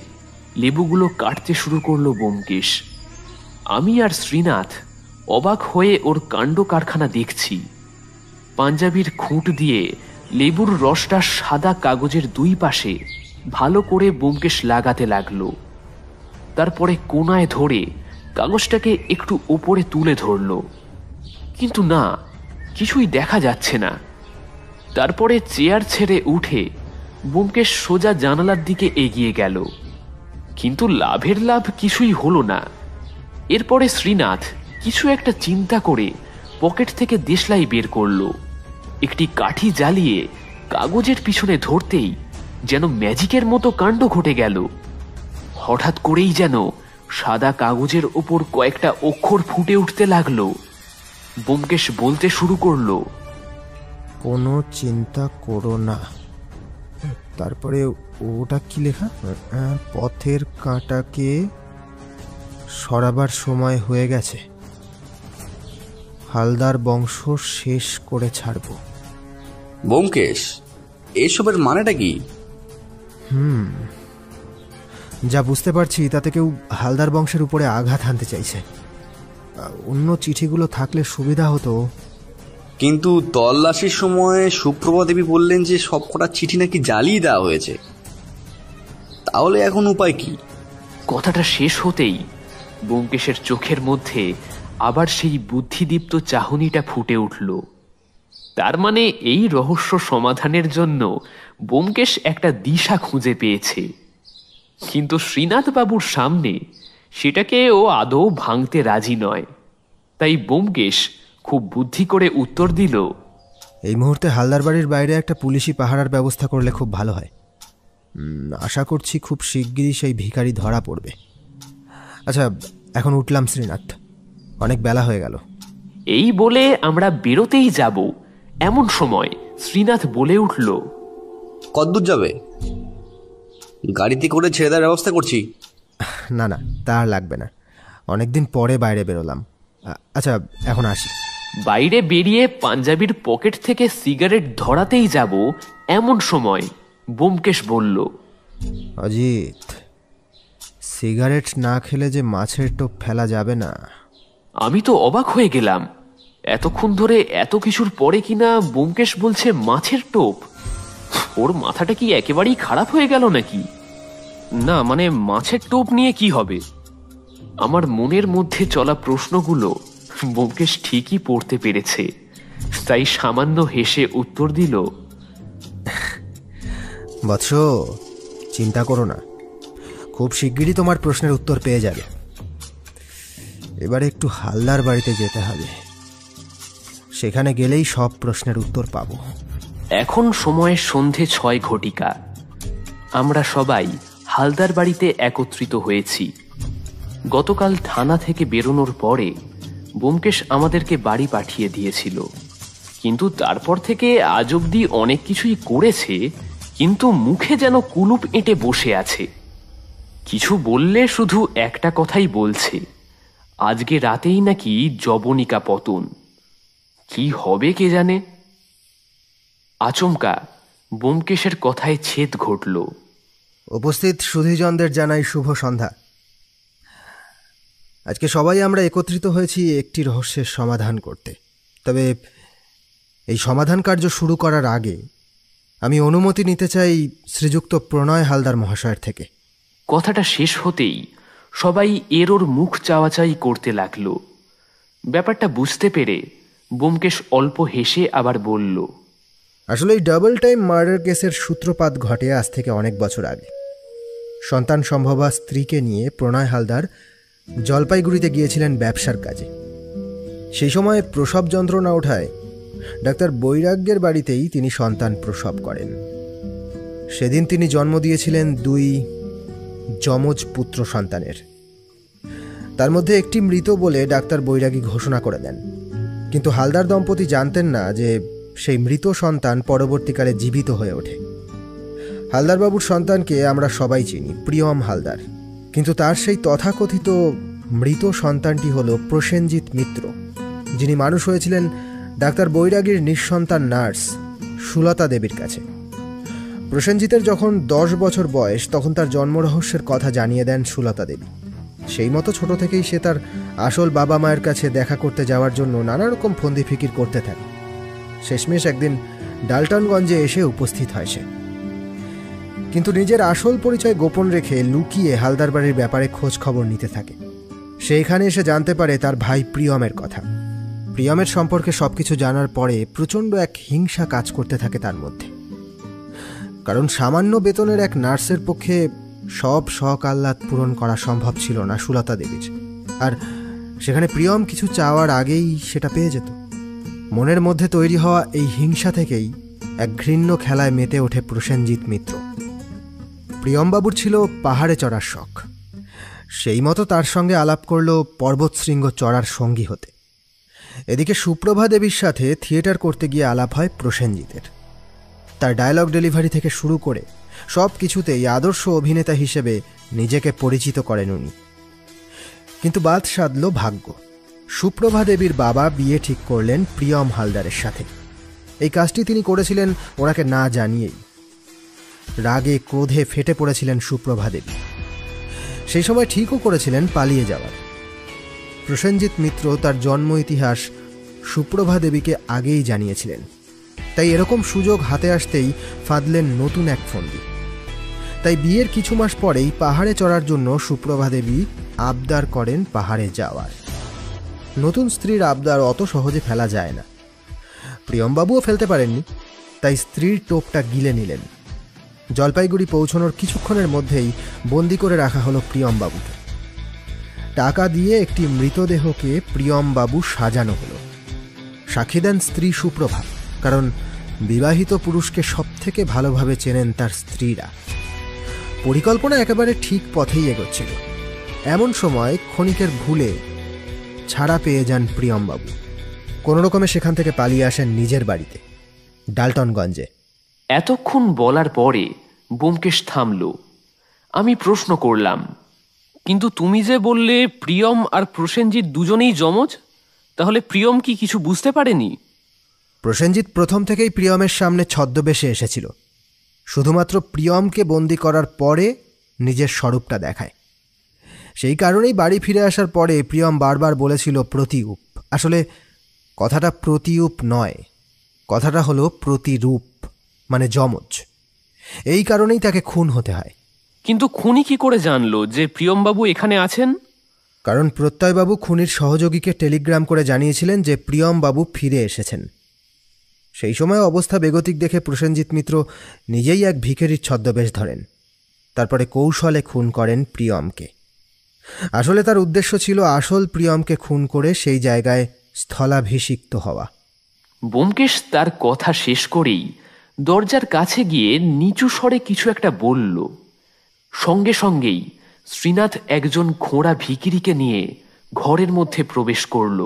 লেবুগুলো কাটতে শুরু করলো ব্যোমকেশ। আমি আর শ্রীনাথ অবাক হয়ে ওর কাণ্ড কারখানা দেখছি। পাঞ্জাবির খুঁট দিয়ে লেবুর রসটা সাদা কাগজের দুই পাশে ভালো করে ব্যোমকেশ লাগাতে লাগলো। তারপরে কোনায় ধরে কাগজটাকে একটু ওপরে তুলে ধরল, কিন্তু না, কিছুই দেখা যাচ্ছে না। তারপরে চেয়ার ছেড়ে উঠে ব্যোমকেশ সোজা জানালার দিকে এগিয়ে গেল, কিন্তু লাভের লাভ কিছুই হলো না। এরপরে শ্রীনাথ কিছু একটা চিন্তা করে পকেট থেকে দেশলাই বের করলো। একটি কাঠি জ্বালিয়ে কাগজের পিছনে ধরতেই যেন ম্যাজিকের মতো কাণ্ড ঘটে গেল। হঠাৎ করেই যেন সাদা কাগজের ওপর কয়েকটা অক্ষর ফুটে উঠতে লাগলো। ব্যোমকেশ বলতে শুরু করলো, কোনো চিন্তা করো না। তারপরে ওটা কি লেখা? পথের কাঁটাকে সরাবার সময় হয়ে গেছে, হালদার বংশ শেষ করে ছাড়ব। ব্যোমকেশ, এসবের মানেটা কি? যা বুঝতে পারছি তাতে কেউ হালদার বংশের উপরে আঘাত হানতে চাইছে। অন্য চিঠিগুলো থাকলে সুবিধা হতো। কিন্তু তল্লাশির সময় সুপ্রভা দেবী বললেন যে সবকটা চিঠি নাকি জ্বালিয়ে দেওয়া হয়েছে। তাহলে এখন উপায় কি? কথাটা শেষ হতেই ব্যোমকেশের চোখের মধ্যে আবার সেই বুদ্ধিদীপ্ত চাহনিটা ফুটে উঠল। তার মানে এই রহস্য সমাধানের জন্য ব্যোমকেশ একটা দিশা খুঁজে পেয়েছে। কিন্তু শ্রীনাথ বাবুর সামনে সেটাকে ও আদৌ ভাঙতে রাজি নয়। তাই ব্যোমকেশ খুব বুদ্ধি করে উত্তর দিল, এই মুহূর্তে হালদার বাড়ির বাইরে একটা পুলিশি পাহারার ব্যবস্থা করলে খুব ভালো হয়। আশা করছি খুব শিগগিরই সেই ভিখারি ধরা পড়বে। আচ্ছা, এখন উঠলাম শ্রীনাথ, অনেক বেলা হয়ে গেল। এই বলে আমরা বেরোতেই যাব, এমন সময় শ্রীনাথ বলে উঠল, কতদূর যাবে? গাড়িতে করে ছেড়ে দেওয়ার ব্যবস্থা করছি। না না, তা আর লাগবে না, অনেকদিন পরে বাইরে বেরোলাম। আচ্ছা, এখন আসি। বাইরে বেরিয়ে পাঞ্জাবির পকেট থেকে সিগারেট ধরাতেই যাব, এমন সময় ব্যোমকেশ বলল, অজিত, সিগারেট না খেলে যে মাছের টোপ ফেলা যাবে না। আমি তো অবাক হয়ে গেলাম। এতক্ষণ ধরে এত কিছুর পরে কিনা ব্যোমকেশ বলছে মাছের টোপ। ওর মাথাটা কি একেবারেই খারাপ হয়ে গেল নাকি? না মানে মাছের টোপ নিয়ে কি হবে? আমার মনের মধ্যে চলা প্রশ্নগুলো ব্যোমকেশ ঠিকই পড়তে পেরেছে। তাই সামান্য হেসে উত্তর দিল, বৎস, চিন্তা করো না, খুব শিগগিরই তোমার প্রশ্নের উত্তর পেয়ে যাবে। এবারে একটু হালদার বাড়িতে যেতে হবে, সেখানে গেলেই সব প্রশ্নের উত্তর পাবো। এখন সময় সন্ধে 6 ঘটিকা। আমরা সবাই হালদার বাড়িতে একত্রিত হয়েছি। গতকাল থানা থেকে বেরোনোর পরে ব্যোমকেশ আমাদেরকে বাড়ি পাঠিয়ে দিয়েছিল, কিন্তু তারপর থেকে আজ অবধি অনেক কিছুই করেছে, কিন্তু মুখে যেন কুলুপ এঁটে বসে আছে। কিছু বললে শুধু একটা কথাই বলছে, আজকে রাতেই নাকি জবনিকা পতন। কি হবে কে জানে। আচমকা ব্যোমকেশের কথায় ছেদ ঘটল। উপস্থিত সুধীজনদের জানাই শুভ সন্ধ্যা। আজকে সবাই আমরা একত্রিত হয়েছি একটি রহস্যের সমাধান করতে। তবে এই সমাধান কার্য শুরু করার আগে আমি অনুমতি নিতে চাই শ্রীযুক্ত প্রণয় হালদার মহাশয়ের থেকে। কথাটা শেষ হতেই সবাই এর ওর মুখ চাওয়াচাই করতে লাগলো। ব্যাপারটা বুঝতে পেরে ব্যোমকেশ অল্প হেসে আবার বলল, আসলে এই ডাবল টাইম মার্ডার কেসের সূত্রপাত ঘটে আজ থেকে অনেক বছর আগে। সন্তান সম্ভবা স্ত্রীকে নিয়ে প্রণয় হালদার জলপাইগুড়িতে গিয়েছিলেন ব্যবসার কাজে। সেই সময় প্রসব যন্ত্রণা ওঠায় ডাক্তার বৈরাগ্যের বাড়িতেই তিনি সন্তান প্রসব করেন। সেদিন তিনি জন্ম দিয়েছিলেন 2 যমজ পুত্র সন্তানের। তার মধ্যে একটি মৃত বলে ডাক্তার বৈরাগী ঘোষণা করে দেন। কিন্তু হালদার দম্পতি জানতেন না যে সেই মৃত সন্তান পরবর্তীকালে জীবিত হয়ে ওঠে। হালদারবাবুর সন্তানকে আমরা সবাই চিনি, প্রিয়ম হালদার। কিন্তু তার সেই তথাকথিত মৃত সন্তানটি হল প্রসেনজিৎ মিত্র, যিনি মানুষ হয়েছিলেন ডাক্তার বৈরাগীর নিঃসন্তান নার্স সুলতা দেবীর কাছে। প্রসেনজিতের যখন 10 বছর বয়স, তখন তার জন্মরহস্যের কথা জানিয়ে দেন সুলতা দেবী। সেই মতো ছোট থেকেই সে তার আসল বাবা মায়ের কাছে দেখা করতে যাওয়ার জন্য নানা রকম ফন্দি ফিকির করতে থাকে। শেষমেশ একদিন ডাল্টনগঞ্জে এসে উপস্থিত হয় সে, কিন্তু নিজের আসল পরিচয় গোপন রেখে লুকিয়ে হালদার বাড়ির ব্যাপারে খোঁজ খবর নিতে থাকে। সেইখানে এসে জানতে পারে তার ভাই প্রিয়মের কথা। প্রিয়মের সম্পর্কে সবকিছু জানার পরে প্রচণ্ড এক হিংসা কাজ করতে থাকে তার মধ্যে, কারণ সামান্য বেতনের এক নার্সের পক্ষে সব শখ আহ্লাদ পূরণ করা সম্ভব ছিল না সুলতা দেবীর। আর সেখানে প্রিয়ম কিছু চাওয়ার আগেই সেটা পেয়ে যেত। মনের মধ্যে তৈরি হওয়া এই হিংসা থেকেই এক ঘৃণ্য খেলায় মেতে ওঠে প্রসেনজিৎ মিত্র। প্রিয়মবাবুর ছিল পাহাড়ে চড়ার শখ, সেই মতো তার সঙ্গে আলাপ করল পর্বতশৃঙ্গ চড়ার সঙ্গী হতে। এদিকে সুপ্রভা দেবীর সাথে থিয়েটার করতে গিয়ে আলাপ হয় প্রসেনজিতের। তার ডায়লগ ডেলিভারি থেকে শুরু করে সব কিছুতেই আদর্শ অভিনেতা হিসেবে নিজেকে পরিচিত করেন উনি। কিন্তু বাদ সাধল ভাগ্য। সুপ্রভা দেবীর বাবা বিয়ে ঠিক করলেন প্রিয়ম হালদারের সাথে। এই কাজটি তিনি করেছিলেন ওনাকে না জানিয়েই। রাগে ক্রোধে ফেটে পড়েছিলেন সুপ্রভা দেবী। সেই সময় ঠিকও করেছিলেন পালিয়ে যাওয়ার। প্রসেনজিৎ মিত্র তার জন্ম ইতিহাস সুপ্রভা দেবীকে আগেই জানিয়েছিলেন, তাই এরকম সুযোগ হাতে আসতেই ফাঁদলেন নতুন এক ফন্দি। তাই বিয়ের কিছু মাস পরেই পাহাড়ে চড়ার জন্য সুপ্রভা দেবী আবদার করেন পাহাড়ে যাওয়ার। নতুন স্ত্রীর আবদার অত সহজে ফেলা যায় না। প্রিয়মবাবুও ফেলতে পারেননি, তাই স্ত্রীর টোপটা গিলে নিলেন। জলপাইগুড়ি পৌঁছানোর কিছুক্ষণের মধ্যেই বন্দি করে রাখা হলো প্রিয়মবাবুকে। টাকা দিয়ে একটি মৃতদেহকে প্রিয়মবাবু সাজানো হলো। সাক্ষী দেন স্ত্রী সুপ্রভা, কারণ বিবাহিত পুরুষকে সবথেকে ভালোভাবে চেনেন তার স্ত্রীরা। পরিকল্পনা একেবারে ঠিক পথেই এগোচ্ছিল। এমন সময় ক্ষণিকের ভুলে ছাড়া পেয়ে যান প্রিয়মবাবু। কোনো রকমে সেখান থেকে পালিয়ে আসেন নিজের বাড়িতে ডাল্টনগঞ্জে। এতক্ষণ বলার পরে ব্যোমকেশ থামল। আমি প্রশ্ন করলাম, কিন্তু তুমি যে বললে প্রিয়ম আর প্রসেনজিৎ দুজনেই যমজ, তাহলে প্রিয়ম কি কিছু বুঝতে পারেনি? প্রসেনজিৎ প্রথম থেকেই প্রিয়মের সামনে ছদ্মবেশে এসেছিল। শুধুমাত্র প্রিয়মকে বন্দি করার পরে নিজের স্বরূপটা দেখায়। সেই কারণেই বাড়ি ফিরে আসার পরে প্রিয়ম বারবার বলেছিল প্রতিরূপ। আসলে কথাটা প্রতিরূপ নয়, কথাটা হলো প্রতিরূপ, মানে যমজ। এই কারণেই তাকে খুন হতে হয়। কিন্তু খুনি কি করে জানলো যে প্রিয়মবাবু এখানে আছেন? কারণ প্রত্যয়বাবু খুনির সহযোগীকে টেলিগ্রাম করে জানিয়েছিলেন যে প্রিয়মবাবু ফিরে এসেছেন। সেই সময় অবস্থা বেগতিক দেখে প্রসেনজিৎ মিত্র নিজেই এক ভিখারির ছদ্মবেশ ধরেন। তারপরে কৌশলে খুন করেন প্রিয়মকে। আসলে তার উদ্দেশ্য ছিল আসল প্রিয়মকে খুন করে সেই জায়গায় স্থলাভিষিক্ত হওয়া। ব্যোমকেশ তার কথা শেষ করেই দরজার কাছে গিয়ে নিচু স্বরে কিছু একটা বলল। সঙ্গে সঙ্গেই শ্রীনাথ একজন খোঁড়া ভিখিরিকে নিয়ে ঘরের মধ্যে প্রবেশ করল।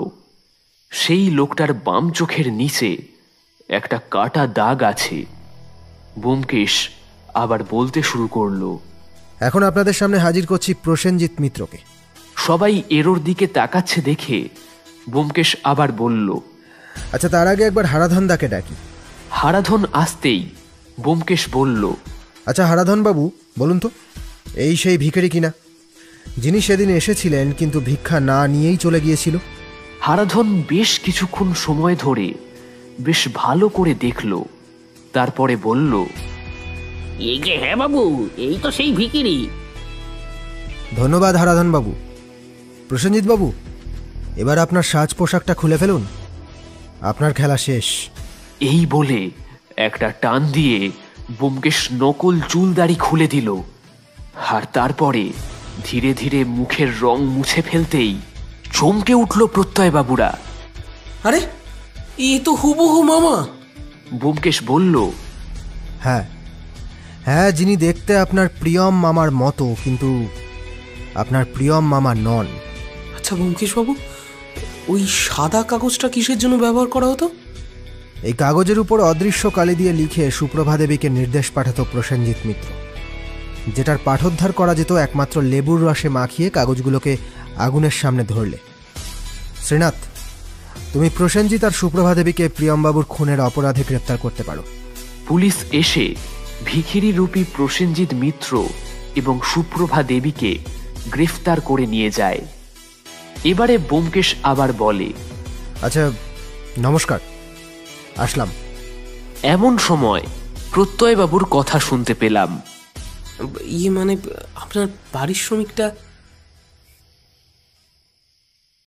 সেই লোকটার বাম চোখের নিচে একটা কাটা দাগ আছে। ব্যোমকেশ আবার বলতে শুরু করল, এখন আপনাদের সামনে হাজির করছি প্রসেনজিৎ মিত্রকে। সবাই এরোর দিকে তাকাচ্ছে দেখে ব্যোমকেশ আবার বলল, আচ্ছা, তার আগে একবার হারাধনদাকে ডাকি। হারাধন আসতেই ব্যোমকেশ বলল, আচ্ছা হারাধন বাবু, বলুন তো, এই সেই ভিখারি কিনা যিনি সেদিন এসেছিলেন কিন্তু ভিক্ষা না নিয়েই চলে গিয়েছিল? হারাধন বেশ কিছুক্ষণ সময় ধরে বেশ ভালো করে দেখল, তারপরে বলল, এই যে, হ্যাঁ বাবু, এই তো সেই ভিখিরি। ধন্যবাদ হারাধন বাবু। প্রসেনজিৎ বাবু, এবার আপনার সাজ পোশাকটা খুলে ফেলুন, আপনার খেলা শেষ। এই বলে একটা টান দিয়ে ব্যোমকেশ নকল চুল দাড়ি খুলে দিল। আর তারপরে ধীরে ধীরে মুখের রং মুছে ফেলতেই চমকে উঠল প্রত্যয়বাবুরা। আরে, এ তো হুবহু মামা। ব্যোমকেশ বলল, হ্যাঁ হ্যাঁ, যিনি দেখতে আপনার প্রিয়ম মামার মতো কিন্তু আপনার প্রিয়ম মামা নন। আচ্ছা ব্যোমকেশ বাবু, ওই সাদা কাগজটা কিসের জন্য ব্যবহার করা হতো? এই কাগজের উপর অদৃশ্য কালি দিয়ে লিখে সুপ্রভা দেবীকে নির্দেশ পাঠাতো প্রসেনজিৎ মিত্র। যেটার পাঠোদ্ধার করা যেত একমাত্র লেবুর রসে মাখিয়ে কাগজগুলোকে আগুনের সামনে ধরলে। শ্রীনাথ, তুমি প্রসেনজিৎ আর সুপ্রভা দেবীকে প্রিয়মবাবুর খুনের অপরাধে গ্রেপ্তার করতে পারো। পুলিশ এসে ভিখিরি রূপী প্রসেনজিৎ মিত্র এবং সুপ্রভা দেবীকে গ্রেফতার করে নিয়ে যায়। এবারে ব্যোমকেশ আবার বলে, আচ্ছা, নমস্কার, আসলাম। এমন সময় প্রত্যয়বাবুর কথা শুনতে পেলাম। মানে আপনার পারিশ্রমিকটা